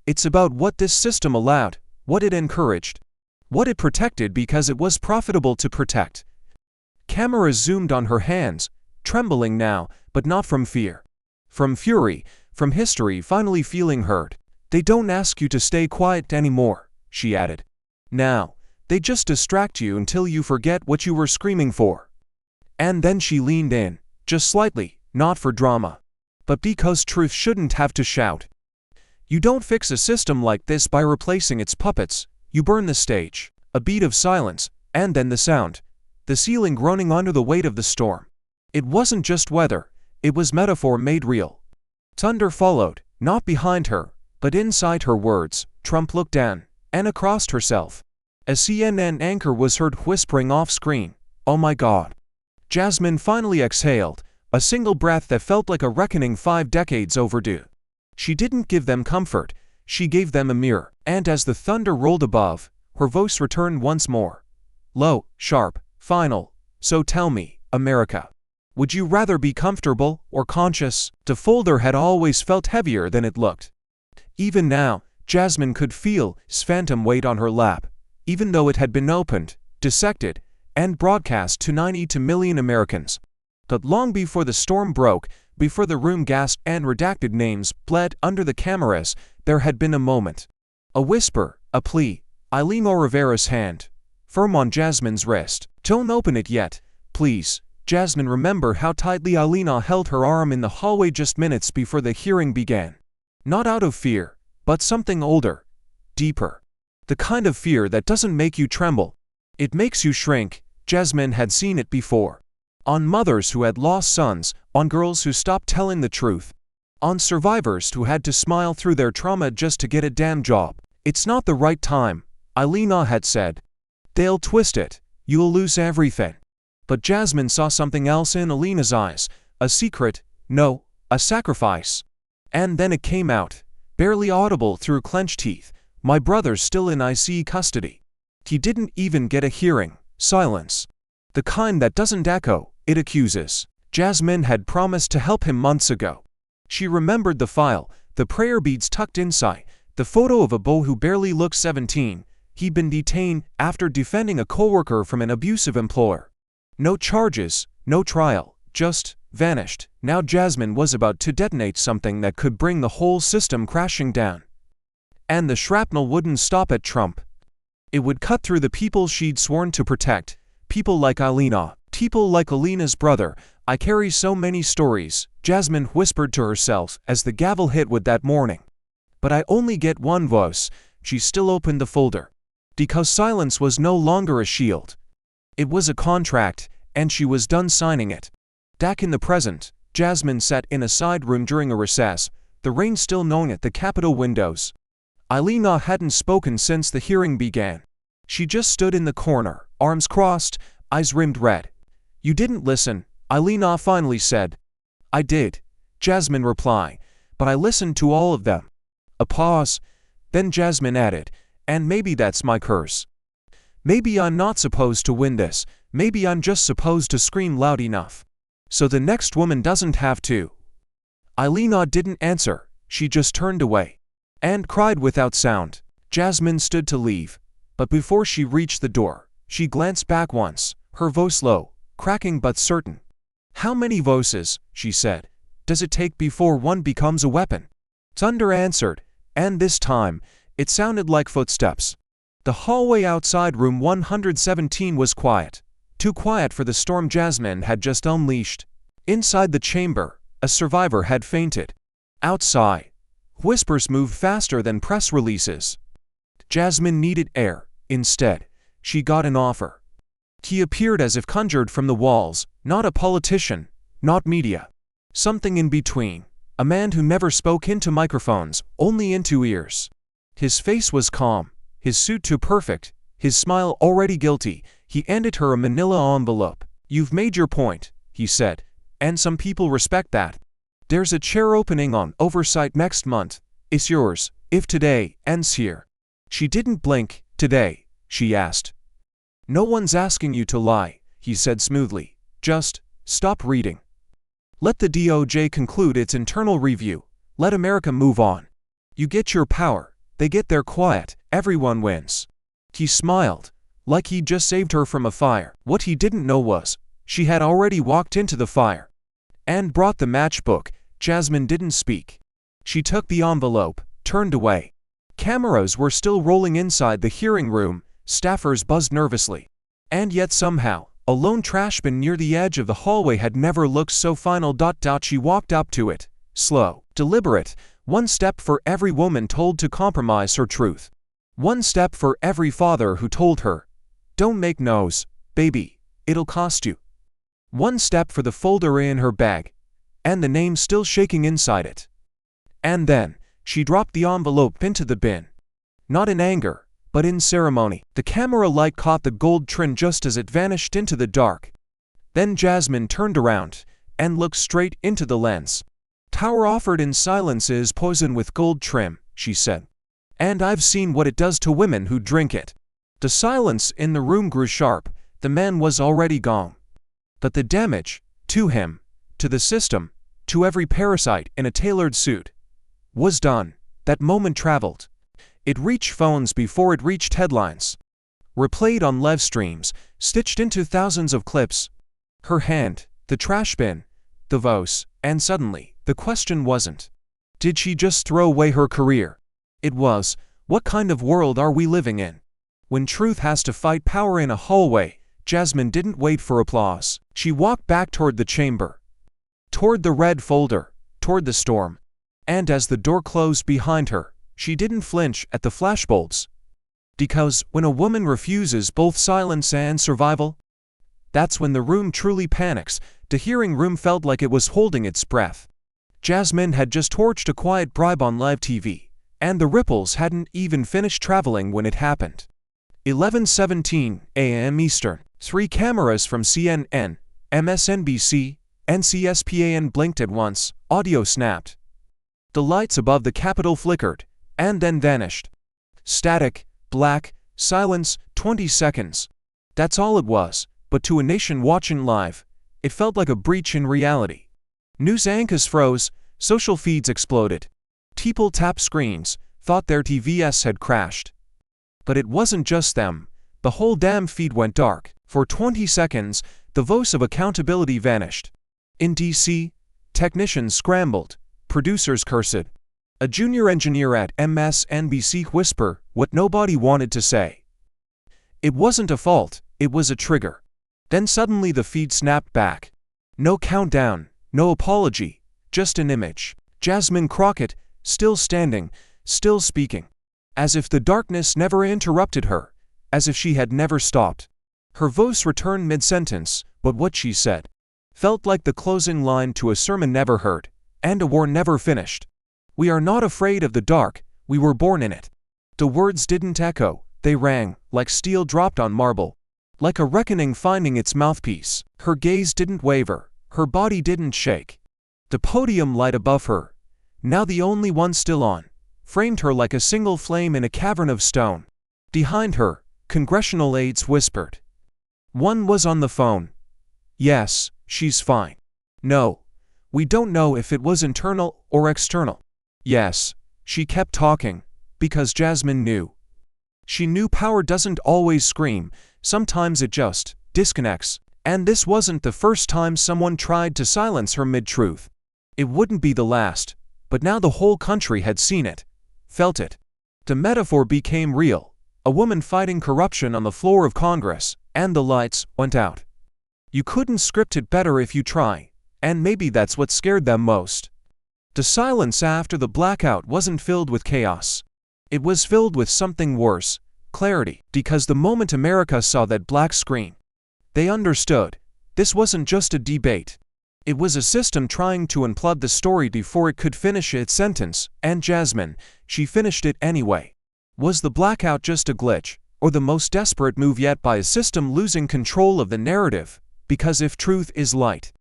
"It's about what this system allowed, what it encouraged, what it protected because it was profitable to protect." Cameras zoomed on her hands, trembling now, but not from fear. From fury, from history finally feeling heard. "They don't ask you to stay quiet anymore," she added. "Now, they just distract you until you forget what you were screaming for." And then she leaned in, just slightly, not for drama, but because truth shouldn't have to shout. "You don't fix a system like this by replacing its puppets, you burn the stage." A beat of silence, and then the sound. The ceiling groaning under the weight of the storm. It wasn't just weather, it was metaphor made real. Thunder followed, not behind her, but inside her words. Trump looked down, and across herself. A CNN anchor was heard whispering off-screen, "Oh my God." Jasmine finally exhaled, a single breath that felt like a reckoning 5 decades overdue. She didn't give them comfort, she gave them a mirror. And as the thunder rolled above, her voice returned once more. Low, sharp, final. "So tell me, America. Would you rather be comfortable or conscious?" The folder had always felt heavier than it looked. Even now, Jasmine could feel its phantom weight on her lap, even though it had been opened, dissected, and broadcast to 90 million Americans. But long before the storm broke, before the room gasped and redacted names bled under the cameras, there had been a moment. A whisper, a plea. Eileen Rivera's hand, firm on Jasmine's wrist. "Don't open it yet, please." Jasmine remembered how tightly Alina held her arm in the hallway just minutes before the hearing began. Not out of fear, but something older, deeper. The kind of fear that doesn't make you tremble. It makes you shrink. Jasmine had seen it before. On mothers who had lost sons, on girls who stopped telling the truth, on survivors who had to smile through their trauma just to get a damn job. "It's not the right time," Alina had said. "They'll twist it. You'll lose everything." But Jasmine saw something else in Alina's eyes, a secret, no, a sacrifice. And then it came out, barely audible through clenched teeth. "My brother's still in IC custody. He didn't even get a hearing." Silence. The kind that doesn't echo, it accuses. Jasmine had promised to help him months ago. She remembered the file, the prayer beads tucked inside, the photo of a boy who barely looked 17. He'd been detained after defending a coworker from an abusive employer. No charges, no trial, just vanished. Now Jasmine was about to detonate something that could bring the whole system crashing down. And the shrapnel wouldn't stop at Trump. It would cut through the people she'd sworn to protect. People like Alina, people like Alina's brother. "I carry so many stories," Jasmine whispered to herself as the gavel hit with that morning. "But I only get one voice." She still opened the folder. Because silence was no longer a shield. It was a contract, and she was done signing it. Back in the present, Jasmine sat in a side room during a recess, the rain still gnawing at the Capitol windows. Alina hadn't spoken since the hearing began. She just stood in the corner, arms crossed, eyes rimmed red. "You didn't listen," Alina finally said. "I did," Jasmine replied, "but I listened to all of them." A pause. Then Jasmine added, "And maybe that's my curse. Maybe I'm not supposed to win this, maybe I'm just supposed to scream loud enough. So the next woman doesn't have to." Alina didn't answer, she just turned away. And cried without sound. Jasmine stood to leave. But before she reached the door, she glanced back once, her voice low, cracking but certain. How many voices, she said, does it take before one becomes a weapon? Thunder answered, and this time, it sounded like footsteps. The hallway outside room 117 was quiet. Too quiet for the storm Jasmine had just unleashed. Inside the chamber, a survivor had fainted. Outside, whispers moved faster than press releases. Jasmine needed air. Instead, she got an offer. He appeared as if conjured from the walls, not a politician, not media. Something in between. A man who never spoke into microphones, only into ears. His face was calm, his suit too perfect, his smile already guilty. He handed her a manila envelope. You've made your point, he said, and some people respect that. There's a chair opening on oversight next month. It's yours, if today ends here. She didn't blink. Today, she asked. No one's asking you to lie, he said smoothly. Just stop reading. Let the DOJ conclude its internal review. Let America move on. You get your power, they get their quiet, everyone wins. He smiled, like he'd just saved her from a fire. What he didn't know was, she had already walked into the fire. And brought the matchbook. Jasmine didn't speak. She took the envelope, turned away. Cameras were still rolling inside the hearing room. Staffers buzzed nervously. And yet somehow, a lone trash bin near the edge of the hallway had never looked so final. She walked up to it, slow, deliberate, one step for every woman told to compromise her truth. One step for every father who told her, don't make noise, baby, it'll cost you. One step for the folder in her bag, and the name still shaking inside it. And then, she dropped the envelope into the bin. Not in anger, but in ceremony. The camera light caught the gold trim just as it vanished into the dark. Then Jasmine turned around and looked straight into the lens. Tower offered in silence is poison with gold trim, she said. And I've seen what it does to women who drink it. The silence in the room grew sharp. The man was already gone. But the damage, to him, to the system, to every parasite in a tailored suit, was done. That moment traveled. It reached phones before it reached headlines. Replayed on live streams, stitched into thousands of clips. Her hand, the trash bin, the voice, and suddenly, the question wasn't, did she just throw away her career? It was, what kind of world are we living in? When truth has to fight power in a hallway, Jasmine didn't wait for applause. She walked back toward the chamber. Toward the red folder, toward the storm. And as the door closed behind her, she didn't flinch at the flashbulbs. Because when a woman refuses both silence and survival, that's when the room truly panics. The hearing room felt like it was holding its breath. Jasmine had just torched a quiet bribe on live TV, and the ripples hadn't even finished traveling when it happened. 11:17 a.m. Eastern. 3 cameras from CNN, MSNBC, and CSPAN blinked at once. Audio snapped. The lights above the Capitol flickered, and then vanished. Static, black, silence, 20 seconds. That's all it was, but to a nation watching live, it felt like a breach in reality. News anchors froze, social feeds exploded. People tapped screens, thought their TVs had crashed. But it wasn't just them. The whole damn feed went dark. For 20 seconds, the voice of accountability vanished. In DC, technicians scrambled, producers cursed. A junior engineer at MSNBC whispered what nobody wanted to say. It wasn't a fault, it was a trigger. Then suddenly the feed snapped back. No countdown, no apology, just an image. Jasmine Crockett, still standing, still speaking. As if the darkness never interrupted her, as if she had never stopped. Her voice returned mid-sentence, but what she said felt like the closing line to a sermon never heard, and a war never finished. We are not afraid of the dark, we were born in it. The words didn't echo, they rang, like steel dropped on marble. Like a reckoning finding its mouthpiece. Her gaze didn't waver, her body didn't shake. The podium light above her, now the only one still on, framed her like a single flame in a cavern of stone. Behind her, congressional aides whispered. One was on the phone. Yes, she's fine. No, we don't know if it was internal or external. Yes, she kept talking, because Jasmine knew. She knew power doesn't always scream, sometimes it just disconnects. And this wasn't the first time someone tried to silence her mid-truth. It wouldn't be the last, but now the whole country had seen it, felt it. The metaphor became real, a woman fighting corruption on the floor of Congress, and the lights went out. You couldn't script it better if you try, and maybe that's what scared them most. The silence after the blackout wasn't filled with chaos. It was filled with something worse, clarity, because the moment America saw that black screen, they understood. This wasn't just a debate. It was a system trying to unplug the story before it could finish its sentence, and Jasmine, she finished it anyway. Was the blackout just a glitch, or the most desperate move yet by a system losing control of the narrative? Because if truth is light,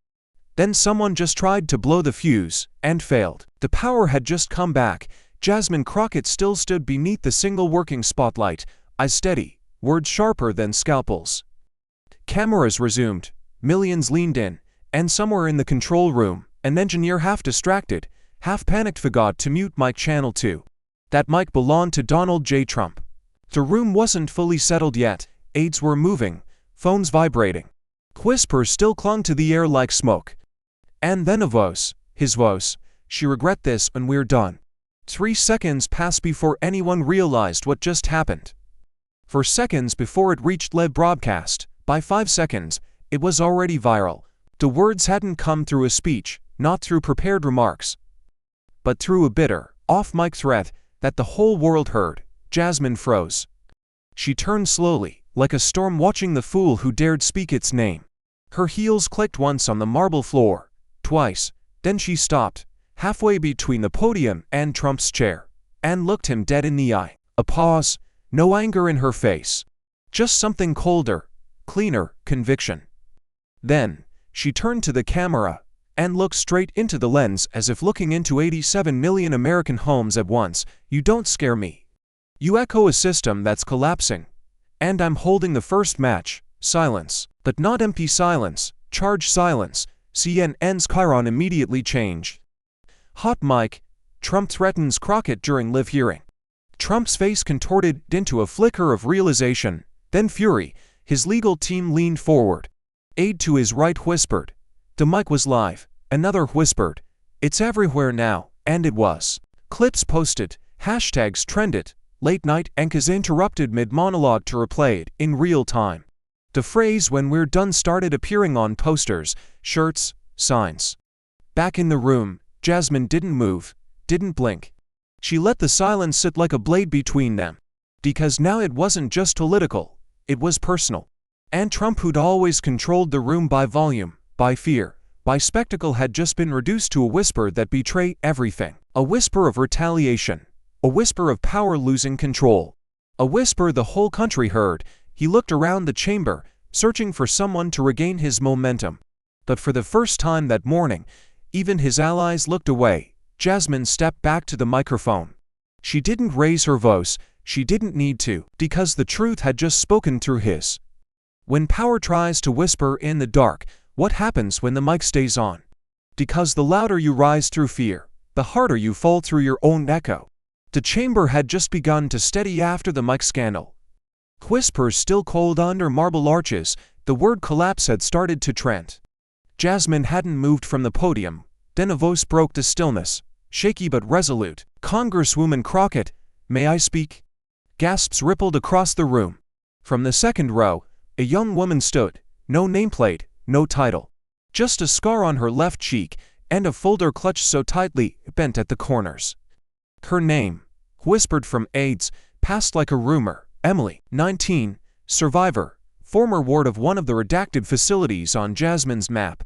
then someone just tried to blow the fuse, and failed. The power had just come back. Jasmine Crockett still stood beneath the single working spotlight, eyes steady, words sharper than scalpels. Cameras resumed, millions leaned in, and somewhere in the control room, an engineer half distracted, half panicked forgot to mute mic channel 2. That mic belonged to Donald J. Trump. The room wasn't fully settled yet, aides were moving, phones vibrating. Whispers still clung to the air like smoke. And then a voice, his voice, "She regret this when we're done." 3 seconds passed before anyone realized what just happened. For seconds before it reached live broadcast, by 5 seconds, it was already viral. The words hadn't come through a speech, not through prepared remarks, but through a bitter, off-mic threat that the whole world heard. Jasmine froze. She turned slowly, like a storm watching the fool who dared speak its name. Her heels clicked once on the marble floor, twice, then she stopped, halfway between the podium and Trump's chair, and looked him dead in the eye. A pause, no anger in her face. Just something colder, cleaner, conviction. Then, she turned to the camera, and looked straight into the lens as if looking into 87 million American homes at once. "You don't scare me. You echo a system that's collapsing. And I'm holding the first match." Silence. But not empty silence, charged silence. CNN's chyron immediately changed. Hot mic. Trump threatens Crockett during live hearing. Trump's face contorted into a flicker of realization, then fury. His legal team leaned forward. Aide to his right whispered. The mic was live. Another whispered. "It's everywhere now," and it was. Clips posted, hashtags trended, late night anchors interrupted mid-monologue to replay it in real time. The phrase "when we're done" started appearing on posters, shirts, signs. Back in the room, Jasmine didn't move, didn't blink. She let the silence sit like a blade between them. Because now it wasn't just political, it was personal. And Trump, who'd always controlled the room by volume, by fear, by spectacle, had just been reduced to a whisper that betrayed everything. A whisper of retaliation. A whisper of power losing control. A whisper the whole country heard. He looked around the chamber, searching for someone to regain his momentum. But for the first time that morning, even his allies looked away. Jasmine stepped back to the microphone. She didn't raise her voice. She didn't need to, because the truth had just spoken through his. When power tries to whisper in the dark, what happens when the mic stays on? Because the louder you rise through fear, the harder you fall through your own echo. The chamber had just begun to steady after the mic scandal. Whispers still cold under marble arches, the word collapse had started to trend. Jasmine hadn't moved from the podium. Then a voice broke the stillness, shaky but resolute. "Congresswoman Crockett, may I speak?" Gasps rippled across the room. From the second row, a young woman stood, no nameplate, no title. Just a scar on her left cheek, and a folder clutched so tightly it bent at the corners. Her name, whispered from aides, passed like a rumor. Emily, 19, survivor, former ward of one of the redacted facilities on Jasmine's map.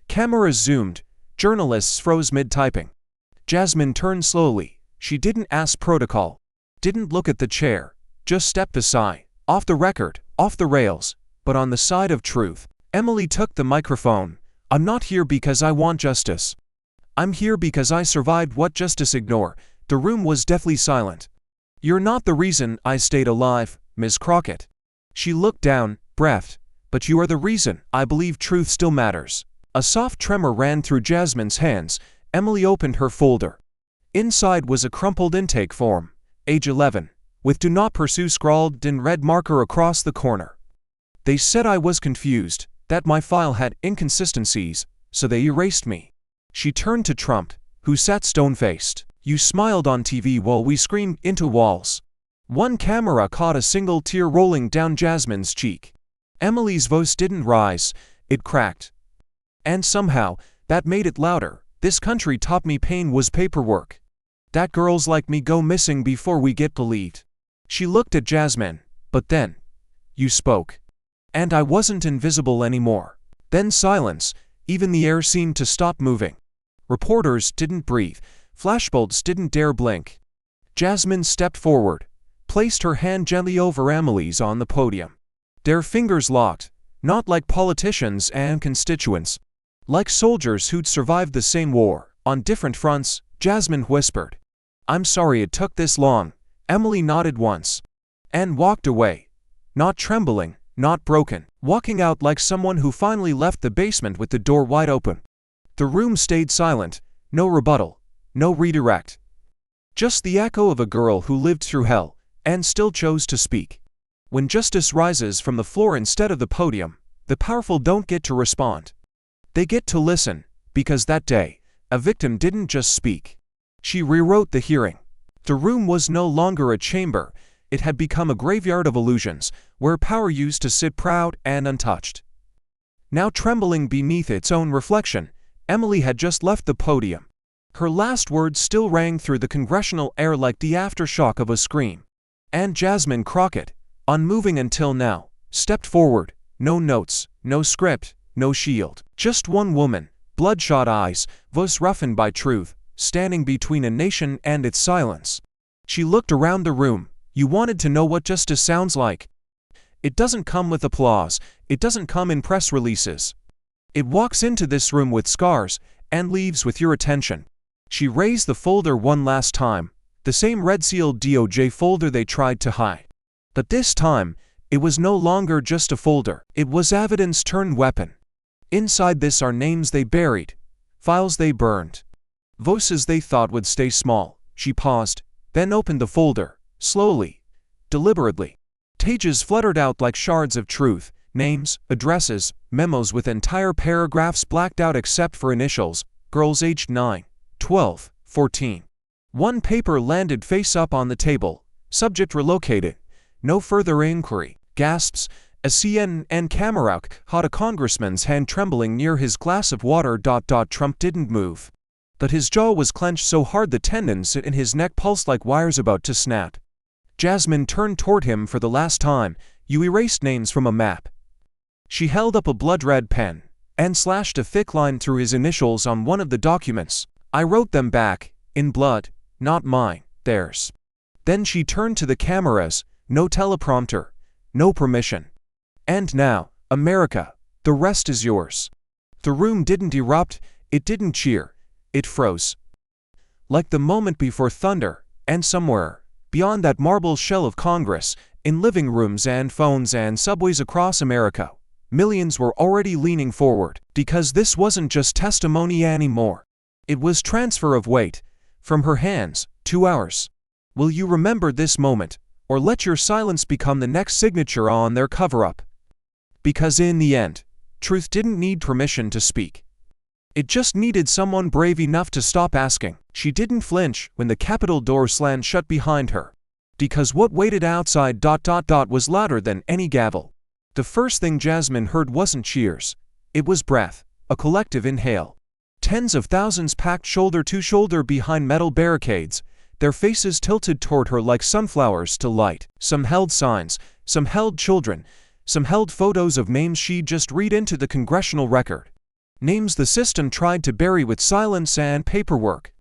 Cameras zoomed, journalists froze mid-typing. Jasmine turned slowly. She didn't ask protocol, didn't look at the chair, just stepped aside, off the record, off the rails, but on the side of truth. Emily took the microphone. "I'm not here because I want justice. I'm here because I survived what justice ignored." The room was deathly silent. "You're not the reason I stayed alive, Ms. Crockett." She looked down, breathed. "But you are the reason I believe truth still matters." A soft tremor ran through Jasmine's hands. Emily opened her folder. Inside was a crumpled intake form, age 11, with "Do not pursue" scrawled in red marker across the corner. "They said I was confused. that my file had inconsistencies, so they erased me. She turned to Trump, who sat stone-faced. You smiled on TV while we screamed into walls. One camera caught a single tear rolling down Jasmine's cheek. Emily's voice didn't rise, it cracked. And somehow, that made it louder. This country taught me pain was paperwork. That girls like me go missing before we get believed. She looked at Jasmine, but then, you spoke. And I wasn't invisible anymore. Then silence, even the air seemed to stop moving. Reporters didn't breathe, flashbulbs didn't dare blink. Jasmine stepped forward, placed her hand gently over Emily's on the podium. Their fingers locked, not like politicians and constituents. Like soldiers who'd survived the same war, on different fronts. Jasmine whispered, "I'm sorry it took this long." Emily nodded once, and walked away. Not trembling, not broken, walking out like someone who finally left the basement with the door wide open. The room stayed silent, no rebuttal, no redirect. Just the echo of a girl who lived through hell, and still chose to speak. When justice rises from the floor instead of the podium, the powerful don't get to respond. They get to listen, because that day, a victim didn't just speak. She rewrote the hearing. The room was no longer a chamber, it had become a graveyard of illusions, where power used to sit proud and untouched. Now trembling beneath its own reflection, Emily had just left the podium. Her last words still rang through the congressional air like the aftershock of a scream. And Jasmine Crockett, unmoving until now, stepped forward. No notes, no script, no shield. Just one woman, bloodshot eyes, voice roughened by truth, standing between a nation and its silence. She looked around the room. You wanted to know what justice sounds like. It doesn't come with applause, it doesn't come in press releases. It walks into this room with scars, and leaves with your attention. She raised the folder one last time, the same red-sealed DOJ folder they tried to hide. But this time, it was no longer just a folder, it was evidence turned weapon. Inside this are names they buried, files they burned, voices they thought would stay small. She paused, then opened the folder, slowly, deliberately. Pages fluttered out like shards of truth, names, addresses, memos with entire paragraphs blacked out except for initials, girls aged 9, 12, 14. One paper landed face up on the table, subject relocated, no further inquiry. Gasps. A CNN camera caught a congressman's hand trembling near his glass of water. Trump didn't move. But his jaw was clenched so hard the tendons in his neck pulsed like wires about to snap. Jasmine turned toward him for the last time. You erased names from a map. She held up a blood-red pen, and slashed a thick line through his initials on one of the documents. I wrote them back, in blood, not mine, theirs. Then she turned to the cameras, no teleprompter, no permission. And now, America, the rest is yours. The room didn't erupt, it didn't cheer, it froze. Like the moment before thunder, and somewhere, beyond that marble shell of Congress, in living rooms and phones and subways across America, millions were already leaning forward, because this wasn't just testimony anymore. It was transfer of weight, from her hands, to ours. Will you remember this moment, or let your silence become the next signature on their cover-up? Because in the end, truth didn't need permission to speak. It just needed someone brave enough to stop asking. She didn't flinch when the Capitol door slammed shut behind her. Because what waited outside ... was louder than any gavel. The first thing Jasmine heard wasn't cheers. It was breath, a collective inhale. Tens of thousands packed shoulder to shoulder behind metal barricades, their faces tilted toward her like sunflowers to light. Some held signs, some held children, some held photos of names she'd just read into the congressional record. Names the system tried to bury with silence and paperwork.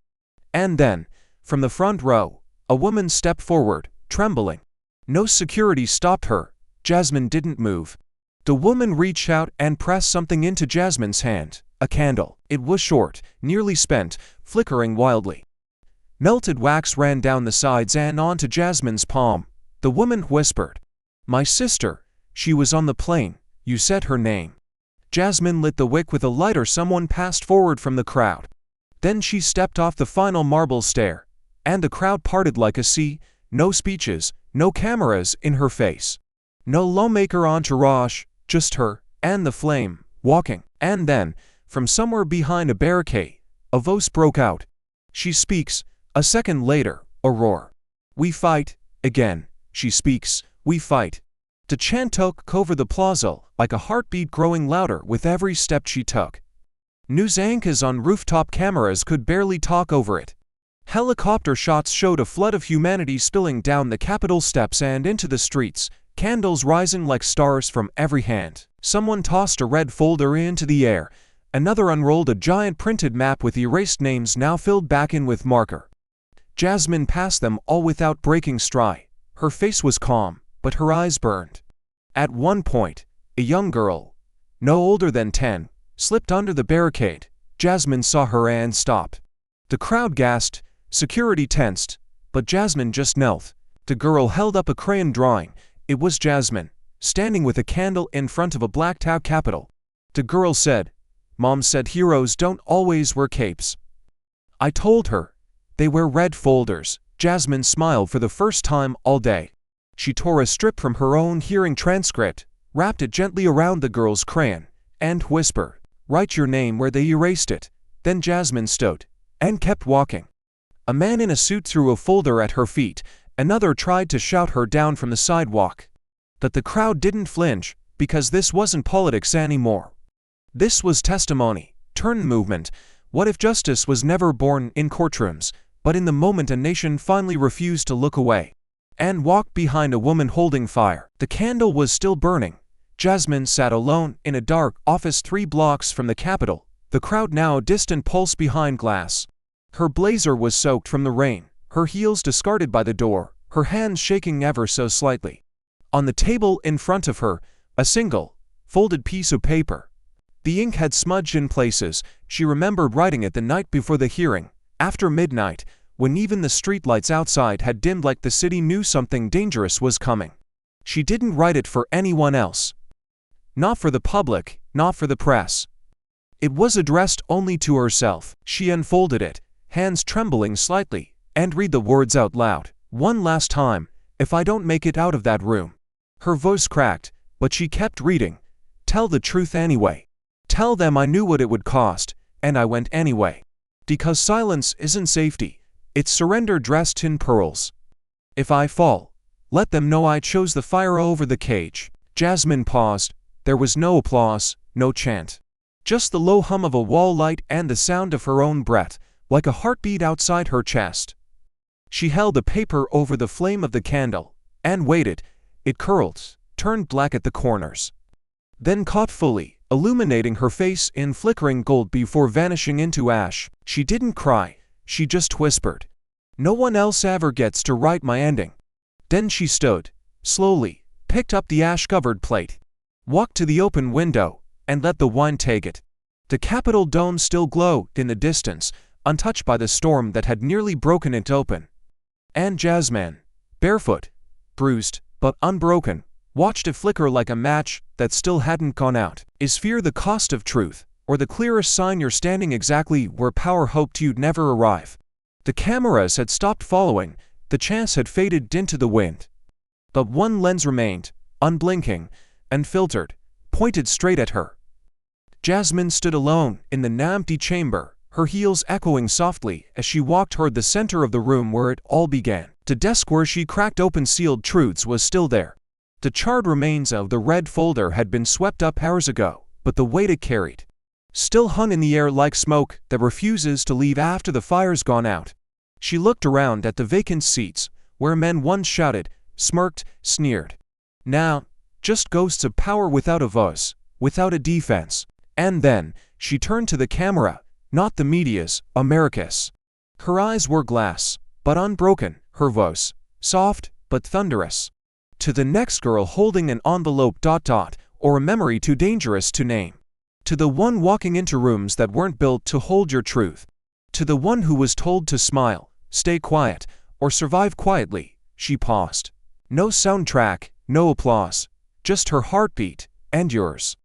And then, from the front row, a woman stepped forward, trembling. No security stopped her. Jasmine didn't move. The woman reached out and pressed something into Jasmine's hand, a candle. It was short, nearly spent, flickering wildly. Melted wax ran down the sides and onto Jasmine's palm. The woman whispered, "My sister, she was on the plane, you said her name." Jasmine lit the wick with a lighter. Someone passed forward from the crowd. Then she stepped off the final marble stair, and the crowd parted like a sea. No speeches, no cameras in her face. No lawmaker entourage, just her, and the flame, walking. And then, from somewhere behind a barricade, a voice broke out. She speaks. A second later, a roar. We fight. Again, she speaks. We fight. The chant took over the plaza, like a heartbeat growing louder with every step she took. News anchors on rooftop cameras could barely talk over it. Helicopter shots showed a flood of humanity spilling down the Capitol steps and into the streets, candles rising like stars from every hand. Someone tossed a red folder into the air. Another unrolled a giant printed map with erased names now filled back in with marker. Jasmine passed them all without breaking stride. Her face was calm, but her eyes burned. At one point, a young girl, no older than 10, slipped under the barricade. Jasmine saw her and stopped. The crowd gasped, security tensed, but Jasmine just knelt. The girl held up a crayon drawing. It was Jasmine, standing with a candle in front of a blacked-out Capitol. The girl said, "Mom said heroes don't always wear capes." I told her. They wear red folders. Jasmine smiled for the first time all day. She tore a strip from her own hearing transcript, wrapped it gently around the girl's crayon, and whispered, "Write your name where they erased it." Then Jasmine stood and kept walking. A man in a suit threw a folder at her feet. Another tried to shout her down from the sidewalk. But the crowd didn't flinch, because this wasn't politics anymore. This was testimony, turn movement. What if justice was never born in courtrooms, but in the moment a nation finally refused to look away and walked behind a woman holding fire? The candle was still burning. Jasmine sat alone in a dark office 3 blocks from the Capitol, the crowd now a distant pulse behind glass. Her blazer was soaked from the rain, her heels discarded by the door, her hands shaking ever so slightly. On the table in front of her, a single, folded piece of paper. The ink had smudged in places. She remembered writing it the night before the hearing, after midnight, when even the streetlights outside had dimmed like the city knew something dangerous was coming. She didn't write it for anyone else. Not for the public, not for the press. It was addressed only to herself. She unfolded it, hands trembling slightly, and read the words out loud. "One last time, if I don't make it out of that room." Her voice cracked, but she kept reading. "Tell the truth anyway. Tell them I knew what it would cost, and I went anyway. Because silence isn't safety, it's surrender dressed in pearls. If I fall, let them know I chose the fire over the cage." Jasmine paused. There was no applause, no chant. Just the low hum of a wall light and the sound of her own breath, like a heartbeat outside her chest. She held the paper over the flame of the candle, and waited. It curled, turned black at the corners, then caught fully, illuminating her face in flickering gold before vanishing into ash. She didn't cry, she just whispered, "No one else ever gets to write my ending." Then she stood, slowly, picked up the ash-covered plate, walked to the open window, and let the wine take it. The Capitol dome still glowed in the distance, untouched by the storm that had nearly broken it open. And Jasmine, barefoot, bruised, but unbroken, watched it flicker like a match that still hadn't gone out. Is fear the cost of truth, or the clearest sign you're standing exactly where power hoped you'd never arrive? The cameras had stopped following, the chance had faded into the wind. But one lens remained, unblinking, unfiltered, pointed straight at her. Jasmine stood alone in the now empty chamber, her heels echoing softly as she walked toward the center of the room where it all began. The desk where she cracked open sealed truths was still there. The charred remains of the red folder had been swept up hours ago, but the weight it carried still hung in the air like smoke that refuses to leave after the fire's gone out. She looked around at the vacant seats, where men once shouted, smirked, sneered. Now, just ghosts of power without a voice, without a defense. And then, she turned to the camera, not the media's, America's. Her eyes were glass, but unbroken, her voice, soft, but thunderous. To the next girl holding an envelope ... or a memory too dangerous to name. To the one walking into rooms that weren't built to hold your truth. To the one who was told to smile, stay quiet, or survive quietly. She paused. No soundtrack, no applause. Just her heartbeat, and yours.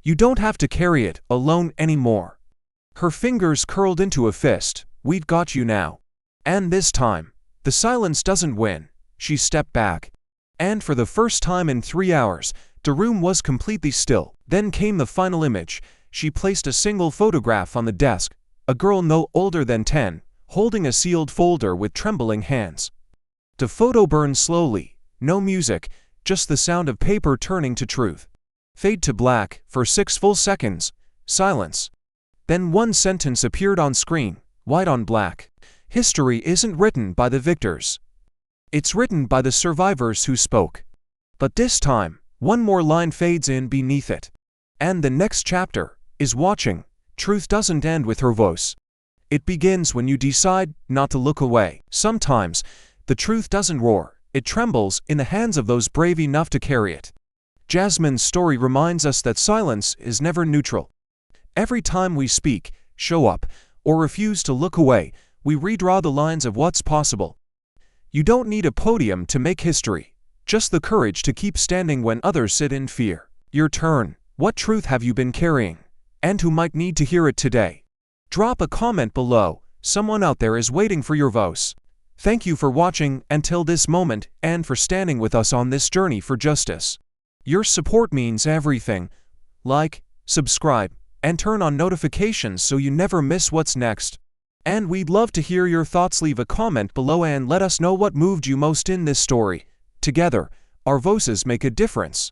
You don't have to carry it alone anymore. Her fingers curled into a fist. We've got you now. And this time, the silence doesn't win. She stepped back. And for the first time in 3 hours, the room was completely still. Then came the final image. She placed a single photograph on the desk, a girl no older than 10, holding a sealed folder with trembling hands. The photo burned slowly, no music, just the sound of paper turning to truth. Fade to black, for 6 full seconds, silence. Then one sentence appeared on screen, white on black. History isn't written by the victors. It's written by the survivors who spoke. But this time, one more line fades in beneath it. And the next chapter is watching. Truth doesn't end with her voice. It begins when you decide not to look away. Sometimes, the truth doesn't roar. It trembles in the hands of those brave enough to carry it. Jasmine's story reminds us that silence is never neutral. Every time we speak, show up, or refuse to look away, we redraw the lines of what's possible. You don't need a podium to make history, just the courage to keep standing when others sit in fear. Your turn. What truth have you been carrying? And who might need to hear it today? Drop a comment below. Someone out there is waiting for your voice. Thank you for watching until this moment and for standing with us on this journey for justice. Your support means everything. Like, subscribe, and turn on notifications so you never miss what's next. And we'd love to hear your thoughts. Leave a comment below and let us know what moved you most in this story. Together, our voices make a difference.